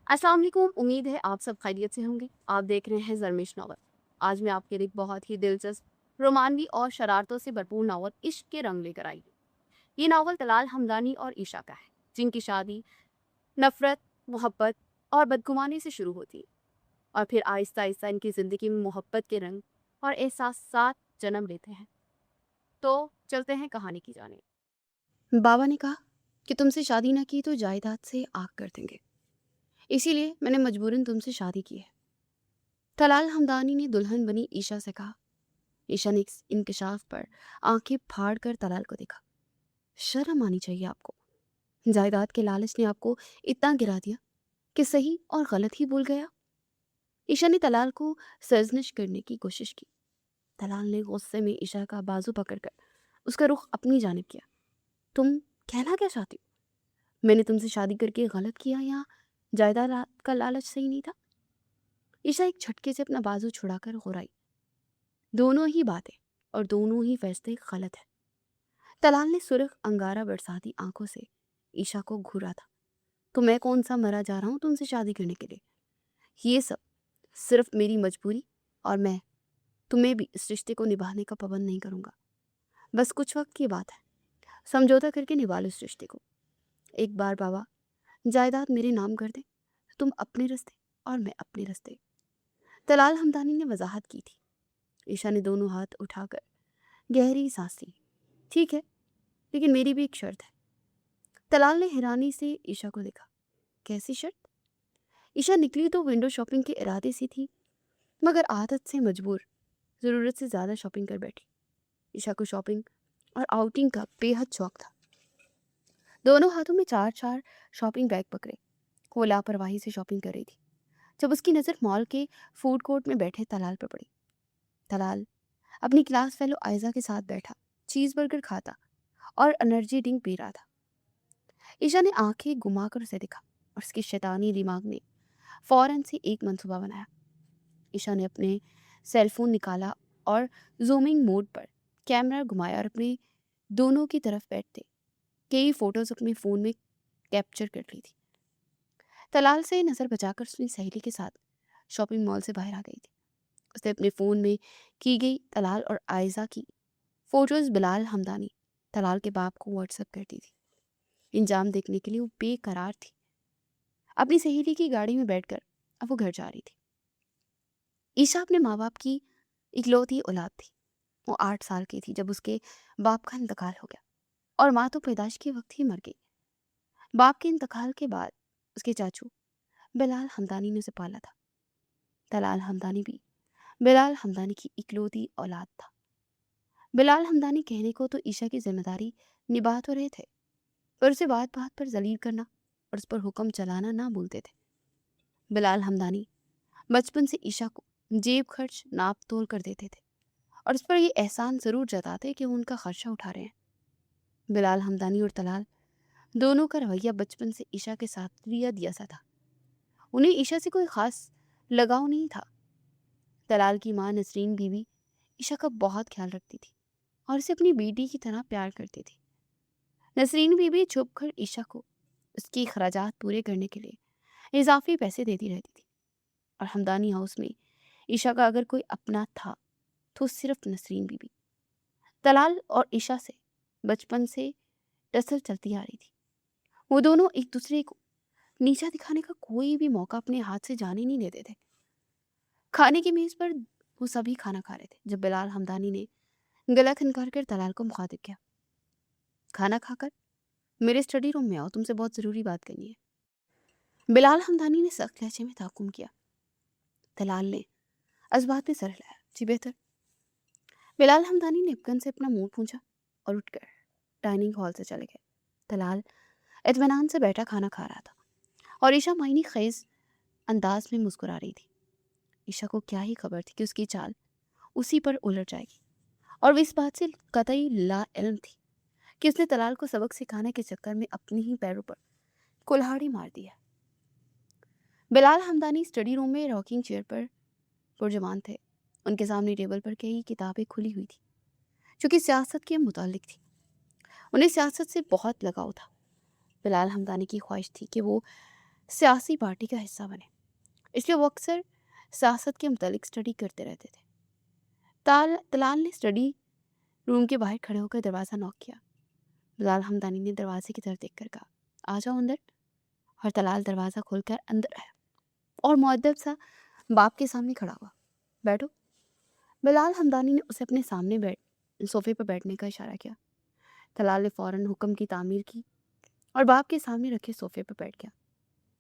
अस्सलाम वालेकुम। उम्मीद है आप सब खैरियत से होंगे। आप देख रहे हैं ज़रमिश नावल। आज मैं आपके लिए एक बहुत ही दिलचस्प रोमानवी और शरारतों से भरपूर नावल इश्क के रंग लेकर आई हूँ। ये नावल तलाल हमदानी और ईशा का है, जिनकी शादी नफरत, मोहब्बत और बदगुमानी से शुरू होती है और फिर आहिस्ता आहिस्ता इनकी ज़िंदगी में मोहब्बत के रंग और एहसास साथ जन्म लेते हैं। तो चलते हैं कहानी की जाने। बाबा ने कहा कि तुमसे शादी ना की तो जायदाद से आग कर देंगे, इसीलिए मैंने मजबूरन तुमसे शादी की है। तलाल हमदानी ने दुल्हन बनी ईशा से कहा। ईशा ने इस इंकशाफ पर आंखें फाड़ कर तलाल को देखा। शर्म आनी चाहिए आपको। जायदाद के लालच ने आपको इतना गिरा दिया कि सही और गलत ही भूल गया। ईशा ने तलाल को सर्जनिश करने की कोशिश की। तलाल ने गुस्से में ईशा का बाजू पकड़कर उसका रुख अपनी जानिब किया। तुम कहना क्या चाहती हो? मैंने तुमसे शादी करके गलत किया या जायदाद का लालच सही नहीं था? ईशा एक झटके से अपना बाजू छुड़ाकर घुराई। दोनों ही बातें और दोनों ही फैसले गलत है। तलाल ने सुर्ख अंगारा बरसाती आंखों से ईशा को घूरा था। तो मैं कौन सा मरा जा रहा हूं तुमसे शादी करने के लिए? ये सब सिर्फ मेरी मजबूरी, और मैं तुम्हें भी इस रिश्ते को निभाने का पाबंद नहीं करूंगा। बस कुछ वक्त की बात है, समझौता करके निभा लो इस रिश्ते को। एक बार बाबा जायदाद मेरे नाम कर दे, तुम अपने रास्ते और मैं अपने रास्ते। तलाल हमदानी ने वजाहत की थी। ईशा ने दोनों हाथ उठाकर गहरी सांस ली। ठीक है, लेकिन मेरी भी एक शर्त है। तलाल ने हैरानी से ईशा को देखा। कैसी शर्त? ईशा निकली तो विंडो शॉपिंग के इरादे से थी, मगर आदत से मजबूर ज़रूरत से ज़्यादा शॉपिंग कर बैठी। ईशा को शॉपिंग और आउटिंग का बेहद शौक था। दोनों हाथों में चार चार शॉपिंग बैग पकड़े वो लापरवाही से शॉपिंग कर रही थी, जब उसकी नज़र मॉल के फूड कोर्ट में बैठे तलाल पर पड़ी। तलाल अपनी क्लास फेलो आयजा के साथ बैठा चीज़ बर्गर खाता और एनर्जी ड्रिंक पी रहा था। ईशा ने आंखें घुमाकर उसे देखा और उसके शैतानी दिमाग ने फौरन से एक मंसूबा बनाया। ईशा ने अपने सेलफोन निकाला और जूमिंग मोड पर कैमरा घुमाया और अपने दोनों की तरफ बैठते कई फोटोज अपने फ़ोन में कैप्चर कर ली थी। तलाल से नज़र बचाकर उसने सहेली के साथ शॉपिंग मॉल से बाहर आ गई थी। उसने अपने फ़ोन में की गई तलाल और आयजा की फ़ोटोज़ बिलाल हमदानी तलाल के बाप को व्हाट्सएप कर दी थी। इंजाम देखने के लिए वो बेकरार थी। अपनी सहेली की गाड़ी में बैठकर अब वो घर जा रही थी। ईशा अपने माँ बाप की इकलौती औलाद थी। वो 8 साल की थी जब उसके बाप का इंतकाल हो गया और माँ तो पैदाइश के वक्त ही मर गई। बाप के इंतकाल के बाद उसके चाचू बिलाल हमदानी ने उसे पाला था। तलाल हमदानी भी बिलाल हमदानी की इकलौती औलाद था। बिलाल हमदानी कहने को तो ईशा की जिम्मेदारी निभा तो रहे थे, पर उसे बात बात पर जलील करना और उस पर हुक्म चलाना ना भूलते थे। बिलाल हमदानी बचपन से ईशा को जेब खर्च नाप तोल कर देते थे और उस पर ये एहसान ज़रूर जताते कि वो उनका खर्चा उठा रहे हैं। बिलाल हमदानी और तलाल दोनों का रवैया बचपन से ईशा के साथ लिया दिया सा था। उन्हें ईशा से कोई ख़ास लगाव नहीं था। तलाल की माँ नसरीन बीवी ईशा का बहुत ख्याल रखती थी और उसे अपनी बेटी की तरह प्यार करती थी। नसरीन बीवी छुप कर ईशा को उसके अखराजात पूरे करने के लिए इजाफी पैसे देती रहती थी और हमदानी हाउस में ईशा का अगर कोई अपना था तो सिर्फ नसरीन बीबी। तलाल और ईशा से बचपन से टसल चलती आ रही थी। वो दोनों एक दूसरे को नीचा दिखाने का कोई भी मौका अपने हाथ से जाने नहीं देते थे। खाने की मेज पर वो सभी खाना खा रहे थे जब बिलाल हमदानी ने गला खनकार कर तलाल को मुखातिब किया। खाना खाकर मेरे स्टडी रूम में आओ, तुमसे बहुत ज़रूरी बात करनी है। बिलाल हमदानी ने सख्त लहजे में ताकुम किया। तलाल ने असबात में सर हिलाया। जी बेहतर। बिलाल हमदानी ने इब्कन से अपना मुंह पूंछा और उठकर डाइनिंग हॉल से चले गए। तलाल इत्मीनान से बैठा खाना खा रहा था और ईशा मायनी खेज अंदाज में मुस्कुरा रही थी। ईशा को क्या ही खबर थी कि उसकी चाल उसी पर उलट जाएगी, और वो इस बात से कतई ला इल्म थी कि उसने तलाल को सबक सिखाने के चक्कर में अपने ही पैरों पर कुल्हाड़ी मार दी है। बिलाल हमदानी स्टडी रूम में रॉकिंग चेयर पर पुरजमान थे। उनके सामने टेबल पर कई किताबें खुली हुई थी जो कि सियासत के मुतालिक थी। उन्हें सियासत से बहुत लगाव था। बिलाल हमदानी की ख्वाहिश थी कि वो सियासी पार्टी का हिस्सा बने, इसलिए वो अक्सर सियासत के मुतालिक स्टडी करते रहते थे। तलाल ने स्टडी रूम के बाहर खड़े होकर दरवाज़ा नॉक किया। बिलाल हमदानी ने दरवाजे की तरफ देखकर कहा, आ जाओ अंदर। और तलाल दरवाज़ा खोलकर अंदर आया और मुअद्दब सा बाप के सामने खड़ा हुआ। बैठो। बिलाल हमदानी ने उसे अपने सामने सोफे पर बैठने का इशारा किया। तलाल ने फ़ौरन हुक्म की तामीर की और बाप के सामने रखे सोफे पर बैठ गया।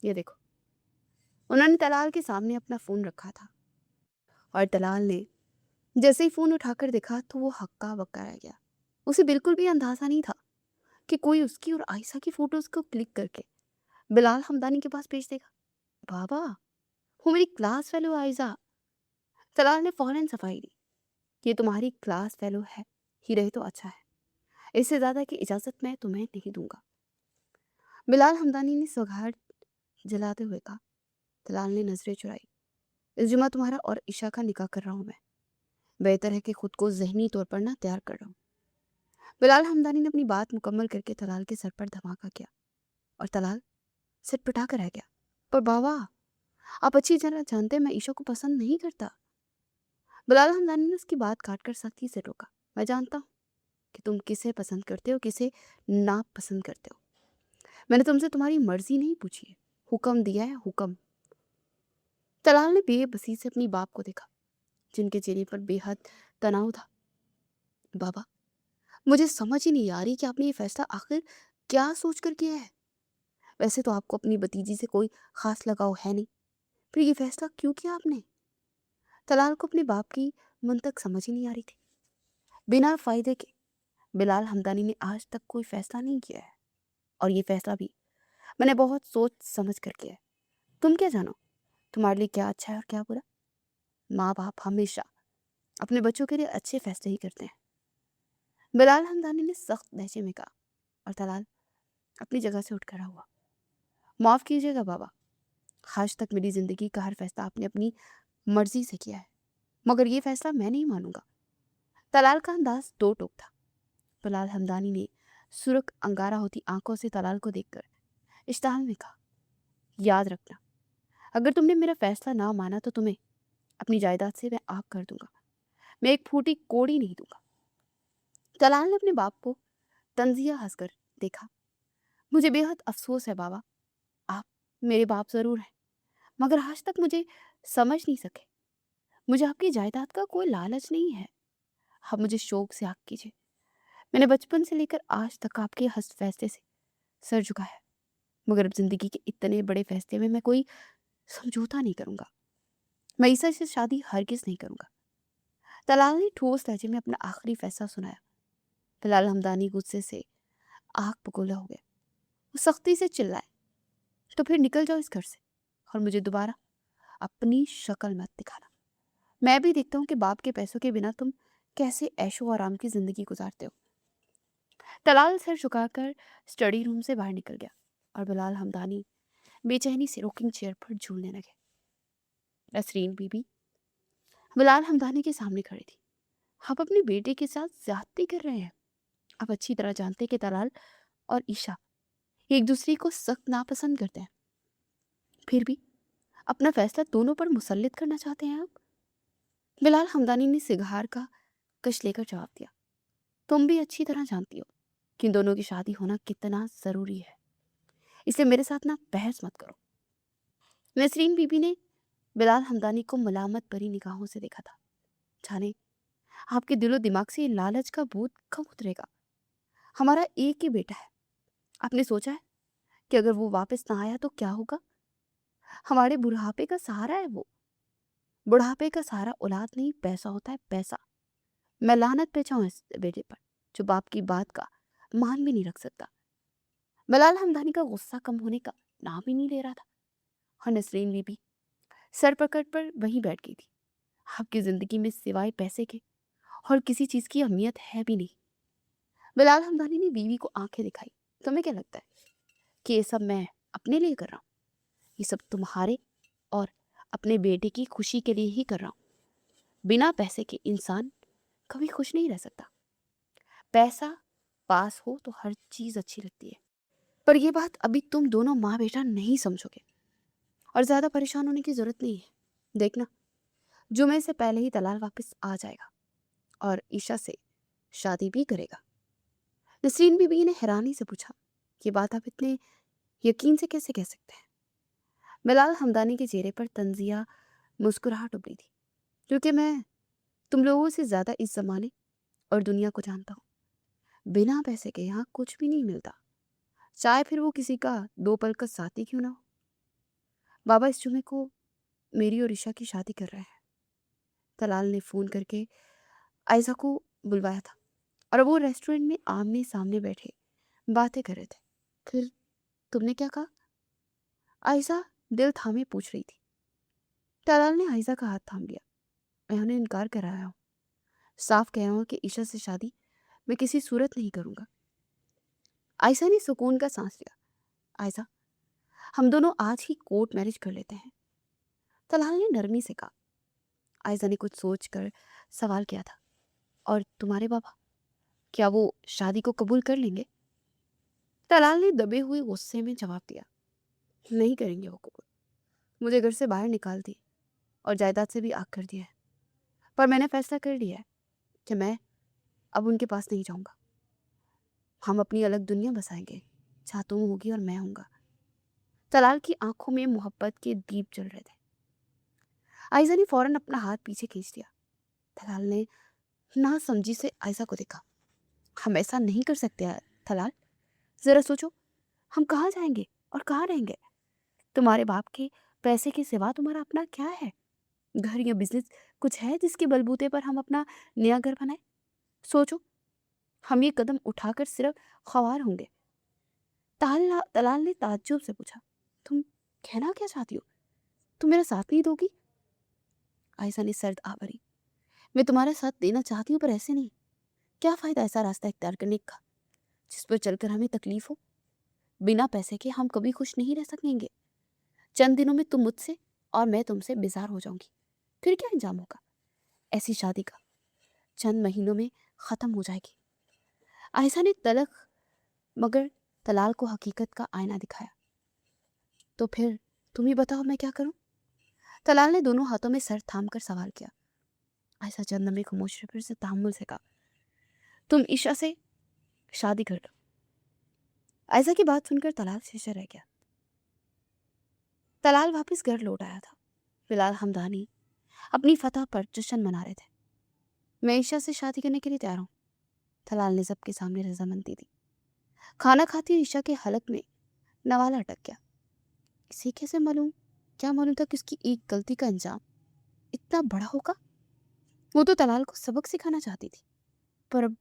ये देखो। उन्होंने तलाल के सामने अपना फ़ोन रखा था और तलाल ने जैसे ही फ़ोन उठाकर देखा तो वो हक्का बक्का रह गया। उसे बिल्कुल भी अंदाज़ा नहीं था कि कोई उसकी और आयशा की फ़ोटोज़ को क्लिक करके बिलाल हमदानी के पास भेज देगा। बाबा, वो मेरी क्लास फेलो आयशा। तलाल ने फ़ौरन सफाई दी। ये तुम्हारी क्लास फेलो है ही रहे तो अच्छा है, इससे ज़्यादा की इजाज़त मैं तुम्हें नहीं दूंगा। बिलाल हमदानी ने सुगहार जलाते हुए कहा। तलाल ने नजरें चुराई। इस जुमा तुम्हारा और ईशा का निकाह कर रहा हूँ मैं। बेहतर है कि खुद को ज़हनी तौर पर ना तैयार कर रहा हूँ। बिलाल हमदानी ने अपनी बात मुकम्मल करके तलाल के सर पर धमाका किया और तलाल सिर पिटा कर रह गया। पर बाबा, आप अच्छी तरह जानते हैं मैं ईशा को पसंद नहीं करता। बिलाल हमदानी ने उसकी बात काटकर सख्ती से रोका। मैं जानता हूँ कि तुम किसे पसंद करते हो, किसे नापसंद करते हो। मैंने तुमसे तुम्हारी मर्जी नहीं पूछी है, हुक्म दिया है, हुक्म। तलाल ने बेबसी से अपनी बाप को देखा, जिनके चेहरे पर बेहद तनाव था। बाबा, मुझे समझ ही नहीं आ रही कि आपने ये फैसला आखिर क्या सोच कर किया है। वैसे तो आपको अपनी भतीजी से कोई खास लगाव है नहीं, फिर ये फैसला क्यों किया आपने? तलाल को अपने बाप की मंतक समझ ही नहीं आ रही थी। बिना फायदे के बिलाल हमदानी ने आज तक कोई फैसला नहीं किया है, और ये फैसला भी मैंने बहुत सोच समझ कर किया है। तुम क्या जानो तुम्हारे लिए क्या अच्छा है और क्या बुरा। माँ बाप हमेशा अपने बच्चों के लिए अच्छे फैसले ही करते हैं। बिलाल हमदानी ने सख्त लहजे में कहा और तलाल अपनी जगह से उठ खड़ा हुआ। माफ़ कीजिएगा बाबा, आज तक मेरी ज़िंदगी का हर फैसला आपने अपनी मर्जी से किया है, मगर ये फैसला मैं नहीं मानूंगा। तलाल का अंदाज दो टोक था। बिलाल हमदानी ने सुर्ख अंगारा होती आंखों से तलाल को देखकर इश्ताल में कहा, याद रखना, अगर तुमने मेरा फैसला ना माना तो तुम्हें अपनी जायदाद से मैं आग कर दूंगा। मैं एक फूटी कोड़ी नहीं दूंगा। तलाल ने अपने बाप को तंजिया हंसकर देखा। मुझे बेहद अफसोस है बाबा, आप मेरे बाप जरूर हैं, मगर आज तक मुझे समझ नहीं सके। मुझे आपकी जायदाद का कोई लालच नहीं है। आप मुझे शौक से आग कीजिए। मैंने बचपन से लेकर आज तक आपके हस्त फैसले से सर झुकाया है, मगर अब जिंदगी के इतने बड़े फैसले में मैं कोई समझौता नहीं करूंगा। मैं ईसा से शादी हरगिज नहीं करूंगा। तलाल ने ठोस लहजे में अपना आखिरी फैसला सुनाया। बिलाल हमदानी गुस्से से आग बगोला हो गया। वो सख्ती से चिल्लाए, तो फिर निकल जाओ इस घर से और मुझे दोबारा अपनी शक्ल मत दिखाना। मैं भी देखता हूँ कि बाप के पैसों के बिना तुम कैसे ऐशो आराम की जिंदगी गुजारते हो। तलाल सिर झुकाकर स्टडी रूम से बाहर निकल गया और बिलाल हमदानी बेचैनी से रॉकिंग चेयर पर झूलने लगे। नसरीन बीबी बिलाल हमदानी के सामने खड़ी थी। आप अपने बेटे के साथ ज्यादती कर रहे हैं। आप अच्छी तरह जानते हैं कि तलाल और ईशा एक दूसरे को सख्त नापसंद करते हैं, फिर भी अपना फैसला दोनों पर मुसल्लित करना चाहते हैं आप। बिलाल हमदानी ने सिगार का कश लेकर जवाब दिया, तुम भी अच्छी तरह जानती हो कि इन दोनों की शादी होना कितना जरूरी है, इसलिए मेरे साथ ना बहस मत करो। नसरीन बीबी ने बिलाल हमदानी को मलामत भरी निगाहों से देखा था। जाने आपके दिलो दिमाग से ये लालच का भूत कब उतरेगा। हमारा एक ही बेटा है। आपने सोचा है कि अगर वो वापस ना आया तो क्या होगा। हमारे बुढ़ापे का सहारा है वो। बुढ़ापे का सहारा औलाद नहीं, पैसा होता है, पैसा। मैं लानत पे चाहूँ इस बेटे पर जो बाप की बात का मान भी नहीं रख सकता। बिलाल हमदानी का गुस्सा कम होने का नाम ही नहीं ले रहा था और नसरीन बीबी सर पकड़ पर वहीं बैठ गई थी। आपकी जिंदगी में सिवाय पैसे के और किसी चीज की अहमियत है भी नहीं। बिलाल हमदानी ने बीवी को आंखें दिखाई। तुम्हें क्या लगता है कि ये सब मैं अपने लिए कर रहा हूँ? ये सब तुम्हारे और अपने बेटे की खुशी के लिए ही कर रहा हूँ। बिना पैसे के इंसान कभी खुश नहीं रह सकता। पैसा पास हो तो हर चीज अच्छी लगती है, पर यह बात अभी तुम दोनों माँ बेटा नहीं समझोगे। اور زیادہ پریشان ہونے کی ضرورت نہیں ہے. دیکھنا جمعے سے پہلے ہی طلال واپس آ جائے گا اور عشا سے شادی بھی کرے گا. نسرین بی بی نے حیرانی سے پوچھا، یہ بات آپ اتنے یقین سے کیسے کہہ سکتے ہیں؟ بلال حمدانی کے چہرے پر طنزیہ مسکراہٹ ابھری تھی. کیونکہ میں تم لوگوں سے زیادہ اس زمانے اور دنیا کو جانتا ہوں. بنا پیسے کے یہاں کچھ بھی نہیں ملتا، چاہے پھر وہ کسی کا 2 پل کا ساتھی کیوں نہ ہو. بابا اس جمعے کو میری اور عشا کی شادی کر رہے ہیں. طلال نے فون کر کے عائزہ کو بلوایا تھا اور وہ ریسٹورنٹ میں آمنے سامنے بیٹھے باتیں کر رہے تھے. پھر تم نے کیا کہا؟ عائزہ دل تھامے پوچھ رہی تھی. طلال نے عائزہ کا ہاتھ تھام لیا. میں انہیں انکار کر رہا ہوں، صاف کہہ رہا ہوں کہ عشا سے شادی میں کسی صورت نہیں کروں گا. عائزہ نے سکون کا سانس لیا. عائزہ ہم دونوں آج ہی کورٹ میرج کر لیتے ہیں، طلال نے نرمی سے کہا. عائزہ نے کچھ سوچ کر سوال کیا تھا، اور تمہارے بابا کیا وہ شادی کو قبول کر لیں گے؟ طلال نے دبے ہوئے غصے میں جواب دیا، نہیں کریں گے وہ قبول. مجھے گھر سے باہر نکال دی اور جائیداد سے بھی آگ کر دیا ہے، پر میں نے فیصلہ کر لیا ہے کہ میں اب ان کے پاس نہیں جاؤں گا. ہم اپنی الگ دنیا بسائیں گے، جہاں تم ہوگی اور میں ہوں گا. طلال کی آنکھوں میں محبت کے دیپ جل رہے تھے. عائزہ نے فوراً اپنا ہاتھ پیچھے کھینچ دیا. طلال نے نہ سمجھی سے عائزہ کو دیکھا. ہم ایسا نہیں کر سکتے طلال، ذرا سوچو، ہم کہاں جائیں گے اور کہاں رہیں گے؟ تمہارے باپ کے پیسے کے سوا تمہارا اپنا کیا ہے؟ گھر یا بزنس کچھ ہے جس کے بلبوتے پر ہم اپنا نیا گھر بنائیں؟ سوچو، ہم یہ قدم اٹھا کر صرف خوار ہوں گے. طلال نے تعجب سے پوچھا، تم کہنا کیا چاہتی ہو؟ تم میرا ساتھ نہیں دو گی؟ عائزہ نے سرد آ بھری. میں تمہارا ساتھ دینا چاہتی ہوں، پر ایسے نہیں. کیا فائدہ ایسا راستہ اختیار کرنے کا جس پر چل کر ہمیں تکلیف ہو؟ بنا پیسے کے ہم کبھی خوش نہیں رہ سکیں گے. چند دنوں میں تم مجھ سے اور میں تم سے بیزار ہو جاؤں گی. پھر کیا انجام ہوگا؟ ایسی شادی کا چند مہینوں میں ختم ہو جائے گی. عائزہ نے تلخ مگر طلال کو حقیقت کا آئینہ دکھایا. تو پھر تم ہی بتاؤ میں کیا کروں؟ طلال نے دونوں ہاتھوں میں سر تھام کر سوال کیا. عائزہ چند لمحے خاموش رہی، پھر سے تحمل سے کہا، تم عشا سے شادی کر لو. عائزہ کی بات سن کر طلال شیشہ رہ گیا. طلال واپس گھر لوٹ آیا تھا. بلال حمدانی اپنی فتح پر جشن منا رہے تھے. میں عشا سے شادی کرنے کے لیے تیار ہوں، طلال نے سب کے سامنے رضامندی دی. کھانا کھاتی عشا کے حلق میں نوالا اٹک گیا. اسے کیسے معلوم، کیا معلوم تھا کہ اس کی ایک غلطی کا انجام اتنا بڑا ہوگا؟ وہ تو طلال کو سبق سکھانا چاہتی تھی، پر اب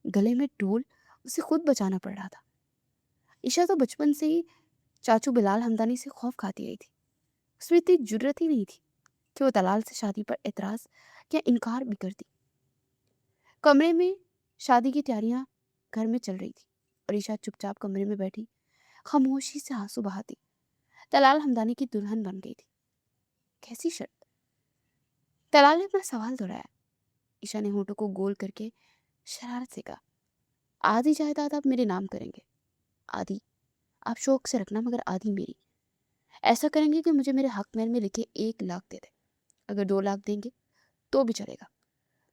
گلے میں ڈول اسے خود بچانا پڑ رہا تھا. عشا تو بچپن سے ہی چاچو بلال حمدانی سے خوف کھاتی رہی تھی. اس میں اتنی جرت ہی نہیں تھی کہ وہ طلال سے شادی پر اعتراض یا انکار بھی کرتی. کمرے میں شادی کی تیاریاں گھر میں چل رہی تھی اور عشا چپ چاپ کمرے میں بیٹھی خاموشی سے آنسو بہاتی طلال حمدانی کی دلہن بن گئی تھی. کیسی شرط؟ طلال نے اپنا سوال دہرایا. عشا نے ہونٹوں کو گول کر کے شرارت سے کہا، آدھی جائیداد آپ میرے نام کریں گے، آدھی آپ شوق سے رکھنا، مگر آدھی میری. ایسا کریں گے کہ مجھے میرے حق مہر میں لکھے 1 لاکھ دے دیں. اگر 2 لاکھ دیں گے تو بھی چلے گا.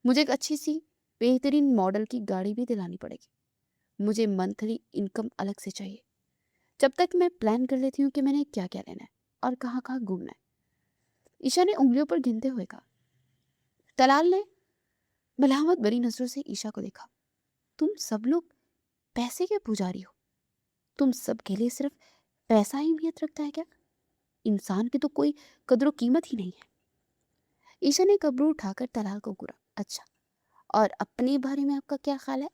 مجھے ایک اچھی سی بہترین ماڈل کی گاڑی بھی دلانی پڑے گی. مجھے منتھلی انکم الگ سے چاہیے. جب تک میں پلان کر لیتی ہوں کہ میں نے کیا کیا لینا ہے اور کہاں کہاں گھومنا ہے. عشا نے انگلیوں پر گنتے ہوئے کہا. طلال نے ملامت بری نظروں سے عشا کو دیکھا. تم سب لوگ پیسے کے پجاری ہو؟ تم سب کے لیے صرف پیسہ ہی اہمیت رکھتا ہے کیا؟ انسان کی تو کوئی قدر و قیمت ہی نہیں ہے. عشا نے کبرو اٹھا کر طلال کو گھورا. اچھا، اور اپنے بارے میں آپ کا کیا خیال ہے؟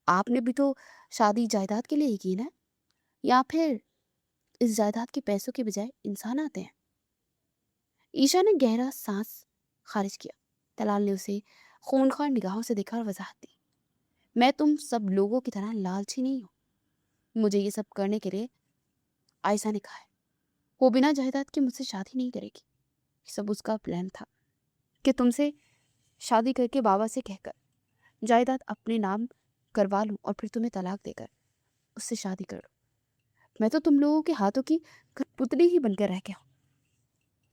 آپ نے بھی تو شادی جائیداد کے لیے ہی کی نا، یا پھر اس جائیداد کے پیسوں کے بجائے انسان آتے ہیں؟ عشا نے گہرا سانس خارج کیا. طلال نے اسے خونخوار نگاہوں سے دیکھا اور وضاحت دی. میں تم سب لوگوں کی طرح لالچی نہیں ہوں. مجھے یہ سب کرنے کے لیے عائزہ نے کہا ہے. وہ بنا جائیداد کے مجھ سے شادی نہیں کرے گی. یہ سب اس کا پلان تھا کہ تم سے شادی کر کے بابا سے کہہ کر جائیداد اپنے نام کروا لوں اور پھر تمہیں طلاق دے کر اس سے شادی کر لوں. میں تو تم لوگوں کے ہاتھوں کی پتلی ہی بن کر رہ گیا ہوں.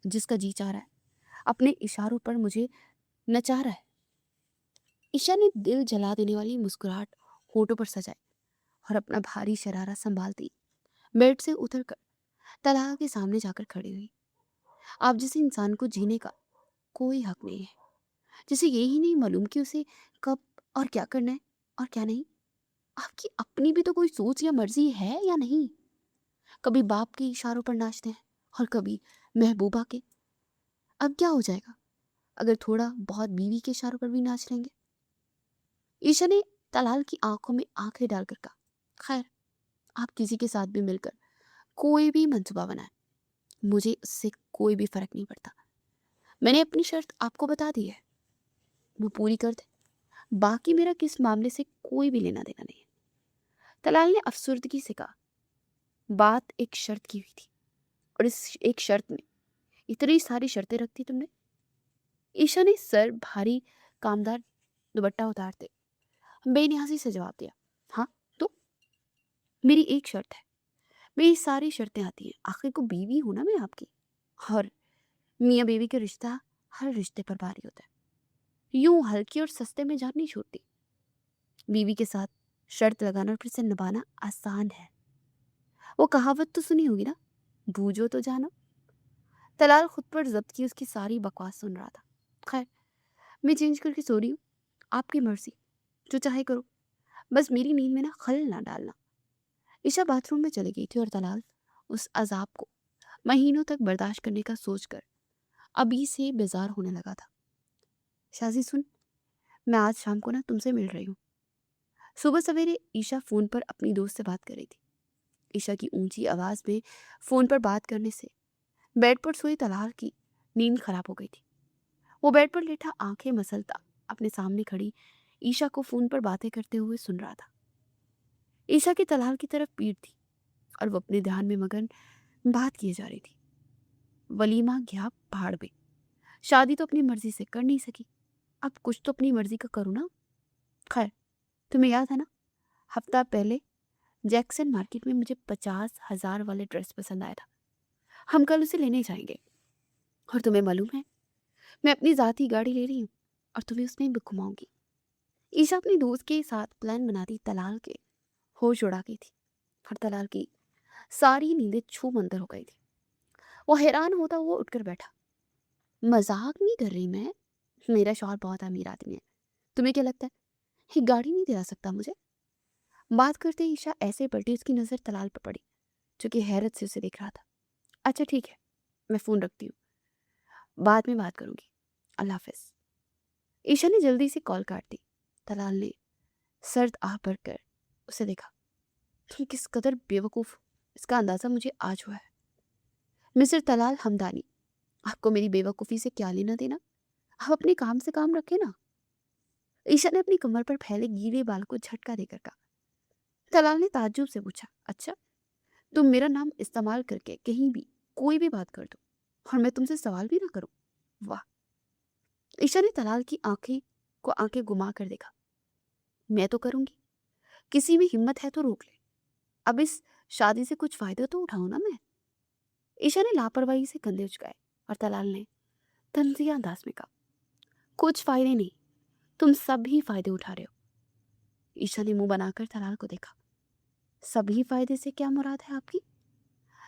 जिसका जी चाह रहा है अपने इशारों पर मुझे नचा रहा है। ईशा ने दिल जला देने वाली मुस्कुराहट होठों पर सजाई और अपना भारी शरारा संभालती बेड से उतरकर तलाक के सामने जाकर खड़ी हुई। आप जैसे इंसान को जीने का कोई हक नहीं है, जिसे यही नहीं मालूम कि उसे कब और क्या करना है और क्या नहीं। आपकी अपनी भी तो कोई सोच या मर्जी है या नहीं? कभी बाप के इशारों पर नाचते हैं और कभी महबूबा के। अब क्या हो जाएगा अगर थोड़ा बहुत बीवी के इशारों पर भी नाच लेंगे? ईशा ने तलाल की आंखों में आंखें डालकर कहा, खैर, आप किसी के साथ भी मिलकर कोई भी मंसूबा बनाए, मुझे उससे कोई भी फर्क नहीं पड़ता। मैंने अपनी शर्त आपको बता दी है, वो पूरी कर दे। बाकी मेरा किस मामले से कोई भी लेना देना नहीं है। तलाल ने अफसुर्दगी से कहा, बात एक शर्त की हुई थी और इस एक शर्त में इतनी सारी शर्तें रख दी तुमने। ईशा ने सर भारी कामदार दुपट्टा उतारते बेनियाजी से जवाब दिया, हाँ तो मेरी एक शर्त है। मेरी सारी शर्तें आती हैं, आखिर को बीवी हूं ना मैं आपकी। और मियाँ बीवी का रिश्ता हर रिश्ते पर भारी होता है, यूं हल्की और सस्ते में जान नहीं छूटती। बीवी के साथ शर्त लगाना और फिर से निभाना आसान है। वो कहावत तो सुनी होगी ना, बूझो तो जानो। तलाल खुद पर जब्त की उसकी सारी बकवास सुन रहा था। खैर, मैं चेंज करके सो रही हूँ, आपकी मर्जी, जो चाहे करो, बस मेरी नींद में ना खलल ना डालना। ईशा बाथरूम में चली गई थी और तलाल उस अजाब को महीनों तक बर्दाश्त करने का सोचकर अभी से बेजार होने लगा था। शाजी सुन, मैं आज शाम को ना तुमसे मिल रही हूँ। सुबह सवेरे ईशा फोन पर अपनी दोस्त से बात कर रही थी। ईशा की ऊंची आवाज में फोन पर बात करने से बेड पर सोई तलाल की नींद खराब हो गई थी। वो बेड पर लेटा आंखें मसलता अपने सामने खड़ी ईशा को फोन पर बातें करते हुए सुन रहा था। ईशा की तलाल की तरफ पीठ थी और वो अपने ध्यान में मगन बात किए जा रही थी। वलीमा गया भाड़ में, शादी तो अपनी मर्जी से कर नहीं सकी, अब कुछ तो अपनी मर्जी का करूँ ना। खैर, तुम्हें याद है ना, हफ्ता पहले जैक्सन मार्केट में मुझे 50,000 वाले ड्रेस पसंद आया था। हम कल उसे लेने जाएंगे और तुम्हें मालूम है, मैं अपनी जाती गाड़ी ले रही हूँ और तुम्हें उसमें भी घुमाऊंगी। ईशा अपनी दोस्त के साथ प्लान बनाती तलाल के होश उड़ा गई थी और तलाल की सारी नींदें छू मंतर हो गई थी। वो हैरान होता हुआ उठकर बैठा, मजाक नहीं कर रही मैं, मेरा शौहर बहुत अमीर आदमी है, तुम्हें क्या लगता है ये गाड़ी नहीं दिला सकता मुझे? बात करते ही ईशा ऐसे पलटी, उसकी नजर तलाल पर पड़ी जो कि हैरत से उसे देख रहा था। अच्छा ठीक है, मैं फोन रखती हूँ, बाद में बात करूंगी, अल्लाह हाफिज। ईशा ने जल्दी से कॉल काट दी। तलाल ने सर्द आह भरकर उसे देखा। तुम किस कदर बेवकूफ हो, इसका अंदाजा मुझे आज हुआ है। मिस्टर तलाल हमदानी, आपको मेरी बेवकूफ़ी से क्या लेना देना? आप अपने काम से काम रखें ना। ईशा ने अपनी कमर पर फैले गीले बाल को झटका देकर कहा। तलाल ने ताज्जुब से पूछा, अच्छा, तुम मेरा नाम इस्तेमाल करके कहीं भी कोई भी बात कर दो और मैं तुमसे सवाल भी ना करूं? वाह। ईशा ने तलाल की आंखें घुमा कर देखा। मैं तो करूंगी, किसी में हिम्मत है तो रोक ले। अब इस शादी से कुछ फायदा तो उठाऊं ना मैं। ईशा ने लापरवाही से कंधे उचकाए और तलाल ने तंजिया अंदाज में कहा, कुछ फायदे नहीं, तुम सभी फायदे उठा रहे हो। ईशा ने मुंह बनाकर तलाल को देखा। सभी फायदे से क्या मुराद है आपकी?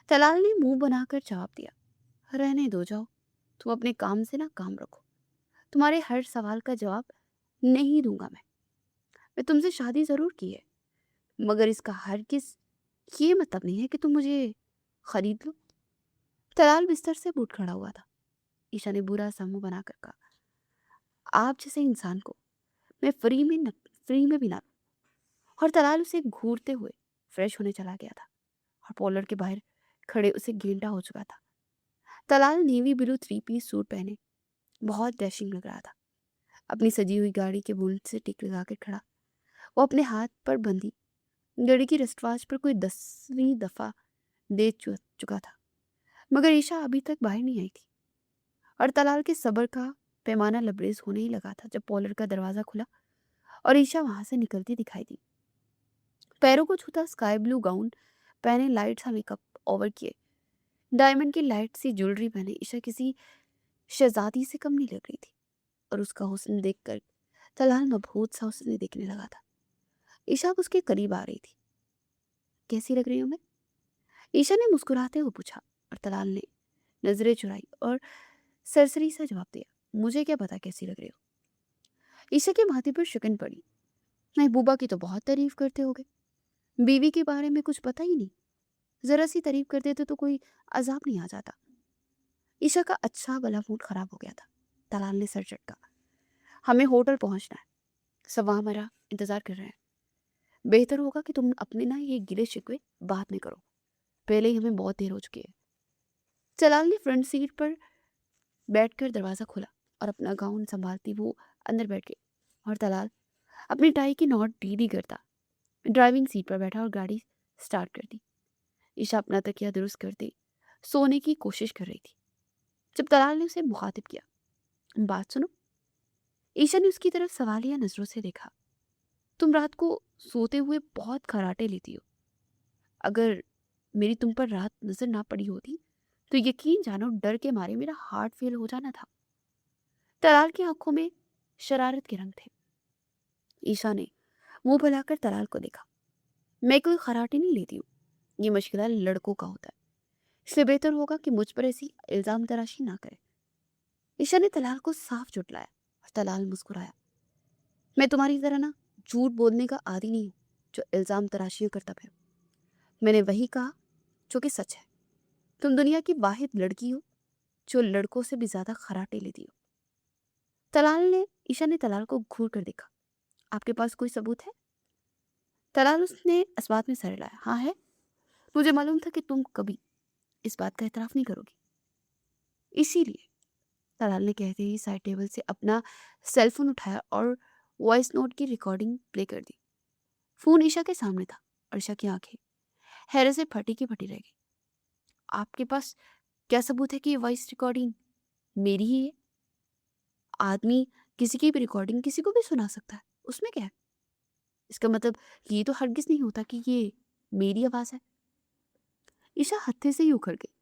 तलाल ने मुंह बनाकर जवाब दिया, रहने दो, जाओ, तुम अपने काम से ना काम रखो। तुम्हारे हर सवाल का जवाब नहीं दूंगा मैं तुमसे शादी जरूर की है, मगर इसका हरगिज ये मतलब नहीं है कि तुम मुझे खरीद लो। तलाल बिस्तर से उठ खड़ा हुआ था। ईशा ने बुरा सा मुंह बनाकर कहा, आप जैसे इंसान को मैं फ्री में भी ना। और तलाल उसे घूरते हुए फ्रेश होने चला गया था और पॉलर के बाहर खड़े उसे गेंडा हो चुका था। Talal navy blue 3 piece suit पहने बहुत डैशिंग लग रहा था। अपनी सजी हुई गाड़ी के बोनट से टिक लगाकर खड़ा, वो अपने हाथ पर बंधी गाड़ी की रिस्टवाच पर कोई 10वीं दफा चुका था, मगर ईशा अभी तक बाहर नहीं आई थी और तलाल के सब्र का पैमाना लबरेज होने ही लगा था जब पॉलर का दरवाजा खुला और ईशा वहां से निकलती दिखाई दी। पैरों को छूता स्काई ब्लू गाउन पहने, लाइट सा मेकअप ओवर किए, डायमंड की लाइट सी ज्वेलरी पहने ईशा किसी शहजादी से कम नहीं लग रही थी, और उसका हुस्न देखकर तलाल मबहूत सा उसने देखने लगा था। ईशा अब उसके करीब आ रही थी। कैसी लग रही हूँ मैं? ईशा ने मुस्कुराते हुए पूछा, और तलाल ने नजरें चुराई और सरसरी सा जवाब दिया, मुझे क्या पता कैसी लग रही हो। ईशा के माथे पर शिकन पड़ी। महबूबा की तो बहुत तारीफ करते होगे, बीवी के बारे में कुछ पता ही नहीं। जरा सी तारीफ कर देते तो कोई अजाब नहीं आ जाता। ईशा का अच्छा भला मूड खराब हो गया था। तलाल ने सर झटका। हमें होटल पहुंचना है, सब वहां हमारा इंतजार कर रहे हैं। बेहतर होगा कि तुम अपने ना ये गिले शिकवे बाद में करो, पहले ही हमें बहुत देर हो चुकी है। तलाल ने फ्रंट सीट पर बैठकर दरवाजा खोला और अपना गाउन संभालती वो अंदर बैठ गई, और तलाल अपनी टाई की नॉट ढीली करता ड्राइविंग सीट पर बैठा और गाड़ी स्टार्ट कर दी। ईशा अपना तकिया दुरुस्त करती सोने की कोशिश कर रही थी जब तलाल ने उसे मुखातिब किया, बात सुनो। ईशा ने उसकी तरफ सवालिया नजरों से देखा। तुम रात को सोते हुए बहुत खराटे लेती हो। अगर मेरी तुम पर रात नजर ना पड़ी होती तो यकीन जानो डर के मारे मेरा हार्ट फेल हो जाना था। तलाल की आंखों में शरारत के रंग थे। ईशा ने मुंह फैलाकर तलाल को देखा। मैं कोई खराटे नहीं लेती हूँ, ये मशगला लड़कों का होता है, इसलिए बेहतर होगा कि मुझ पर ऐसी इल्जाम तराशी ना करे। ईशा ने तलाल को साफ झुटलाया और तलाल मुस्कुराया। मैं तुम्हारी तरह ना झूठ बोलने का आदी नहीं हूँ जो इल्जाम तराशियां करता फिर। मैंने वही कहा जो कि सच है। तुम दुनिया की वाहिद लड़की हो जो लड़कों से भी ज्यादा खराटे लेती हो। ईशा ने तलाल को घूर कर देखा। आपके पास कोई सबूत है? तलाल उसने इस बात में सर हिलाया। हाँ है, मुझे मालूम था कि तुम कभी इस बात का एतराफ नहीं करोगी, इसीलिए। तलाल ने कहते ही साइड टेबल से अपना सेलफोन उठाया और वॉइस नोट की रिकॉर्डिंग प्ले कर दी। फोन ईशा के सामने था और ईशा की आंखें हैरत से फटी की फटी रह गई। आपके पास क्या सबूत है कि ये वॉइस रिकॉर्डिंग मेरी ही है? आदमी किसी की भी रिकॉर्डिंग किसी को भी सुना सकता है, उसमें क्या है? इसका मतलब ये तो हरगिज नहीं होता कि ये मेरी आवाज है। ईशा हत्थे से ही उखड़ गई।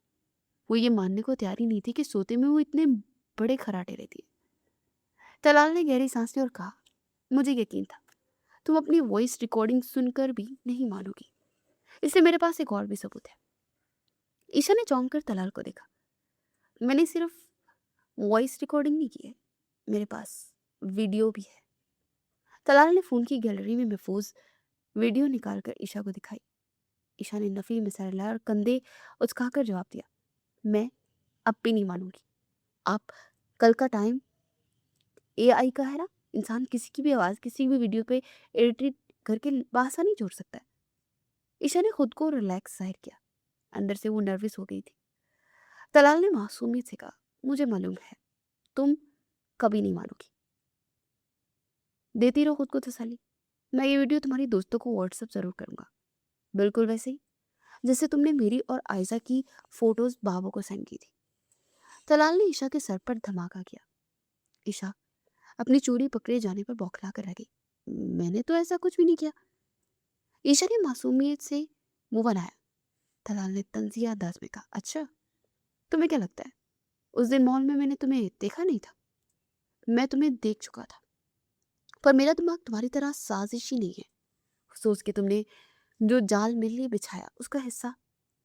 वो ये मानने को तैयार ही नहीं थी कि सोते में वो इतने बड़े खराटे रहती है। तलाल ने गहरी सांस ली और कहा, मुझे यकीन था तुम अपनी वॉइस रिकॉर्डिंग सुनकर भी नहीं मानोगी, इसलिए मेरे पास एक और भी सबूत है। ईशा ने चौंक कर तलाल को देखा। मैंने सिर्फ वॉइस रिकॉर्डिंग नहीं की है, मेरे पास वीडियो भी है। तलाल ने फोन की गैलरी में महफूज वीडियो निकालकर ईशा को दिखाई। ईशा ने नफी में सर हिलाया और कंधे उचकाकर जवाब दिया, मैं अब भी नहीं मानूंगी। आप कल का टाइम एआई का है ना, इंसान किसी की भी आवाज किसी भी वीडियो पे एडिट करके बासानी जोड़ सकता है। ईशा ने खुद को रिलैक्स जाहिर किया, अंदर से वो नर्वस हो गई थी। तलाल ने मासूमियत से कहा, मुझे मालूम है तुम कभी नहीं मानोगी। देती रहो खुद को तसल्ली। मैं ये वीडियो तुम्हारी दोस्तों को व्हाट्सएप जरूर करूंगा, बिल्कुल वैसे ही जैसे तुमने मेरी और आयजा की फोटोज बाबू को सेंड की थी। तलाल ने ईशा के सर पर धमाका किया। ईशा अपनी चूड़ी पकड़े जाने पर बौखला कर रह गई। मैंने तो ऐसा कुछ भी नहीं किया। ईशा ने मासूमियत से मुंह बनाया। तलाल ने तंजिया अंदाज में कहा, अच्छा तुम्हें क्या लगता है उस दिन मॉल में मैंने तुम्हें देखा नहीं था? मैं तुम्हें देख चुका था, पर मेरा दिमाग तुम्हारी तरह साजिशी नहीं है। सोच के तुमने जो जाल मेरे लिए बिछाया उसका हिस्सा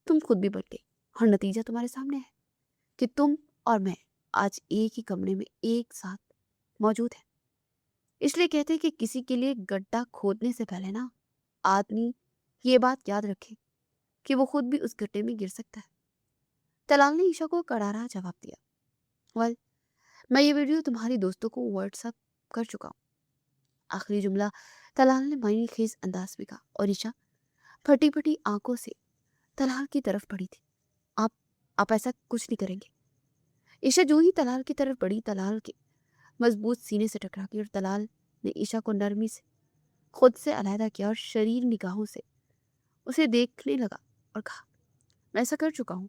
तुम खुद भी बन गई, और नतीजा तुम्हारे सामने है कि तुम और मैं आज एक ही कमरे में एक साथ मौजूद हैं। इसलिए कहते हैं कि किसी के लिए गड्ढा खोदने से पहले ना आदमी ये बात याद रखे कि वो खुद भी उस गड्ढे में गिर सकता है। तलाल ने ईशा को करारा जवाब दिया। वेल, मैं ये वीडियो तुम्हारी दोस्तों को व्हाट्सएप कर चुका हूँ। आखिरी जुमला तलाल ने मायूनी खेज अंदाज में कहा, और ईशा फटी फटी आंखों से तलाल की तरफ बढ़ी थी। आप आप ऐसा कुछ नहीं करेंगे? ईशा जो ही तलाल की तरफ बढ़ी, तलाल के मजबूत सीने से टकरा गई और तलाल ने ईशा को नरमी से खुद से अलहदा किया और शरीर निगाहों से उसे देखने लगा और कहा, मैं ऐसा कर चुका हूँ।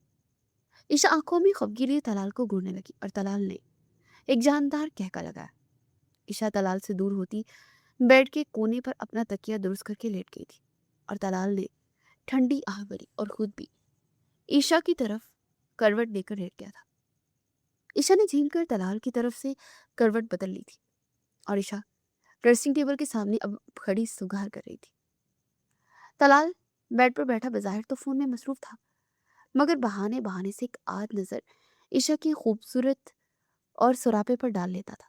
ईशा आंखों में खफगी लिए तलाल को घूरने लगी और तलाल ने एक जानदार कहका लगाया। ईशा तलाल से दूर होती बेड के कोने पर अपना तकिया दुरुस्त करके लेट गई थी, और तलाल ने ठंडी आह भरी और खुद भी ईशा की तरफ کروٹ لے کر لیٹ گیا تھا۔ عشا نے جھیل کر طلال کی طرف سے کروٹ بدل لی تھی اور عشا ڈریسنگ ٹیبل کے سامنے اب کھڑی سگار کر رہی تھی۔ طلال بیڈ پر بیٹھا بظاہر تو فون میں مصروف تھا، مگر بہانے بہانے سے ایک آدھ نظر عشا کی خوبصورت اور سراپے پر ڈال لیتا تھا۔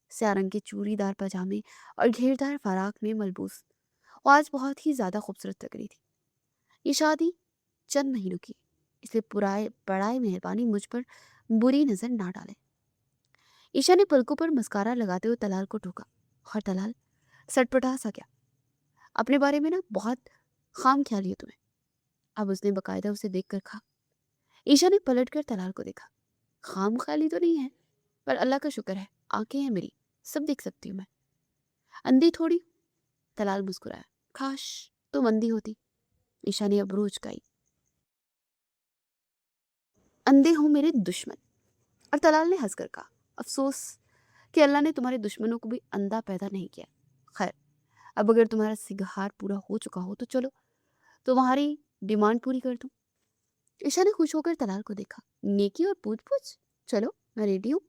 سیاہ رنگ کے چوڑی دار پاجامے اور گھیردار فراق میں ملبوس وہ آج بہت ہی زیادہ خوبصورت لگ رہی تھی۔ یہ شادی چند مہینوں کی، اس لیے برائے مہربانی مجھ پر بری نظر نہ ڈالے۔ عشا نے پلکوں پر مسکارا لگاتے ہوئے طلال کو ٹوکا اور طلال سٹپٹا سا گیا۔ اپنے بارے میں نا بہت خام خیالی ہے تمہیں، اب اس نے باقاعدہ اسے دیکھ کر کہا۔ عشا نے پلٹ کر طلال کو دیکھا۔ خام خیالی تو نہیں ہے، پر اللہ کا شکر ہے آنکھیں ہیں میری، سب دیکھ سکتی ہوں میں، اندھی تھوڑی۔ طلال مسکرایا۔ کاش تم اندھی ہوتی۔ عشا نے ابرو اچکائی۔ اندھے ہوں میرے دشمن۔ اور طلال نے ہنس کر کہا، افسوس کہ اللہ نے تمہارے دشمنوں کو بھی اندھا پیدا نہیں کیا۔ خیر، اب اگر تمہارا سگہار پورا ہو چکا ہو تو چلو تمہاری ڈیمانڈ پوری کر دوں۔ عشا نے خوش ہو کر طلال کو دیکھا۔ نیکی اور پوچھ پوچھ، چلو میں ریڈی ہوں۔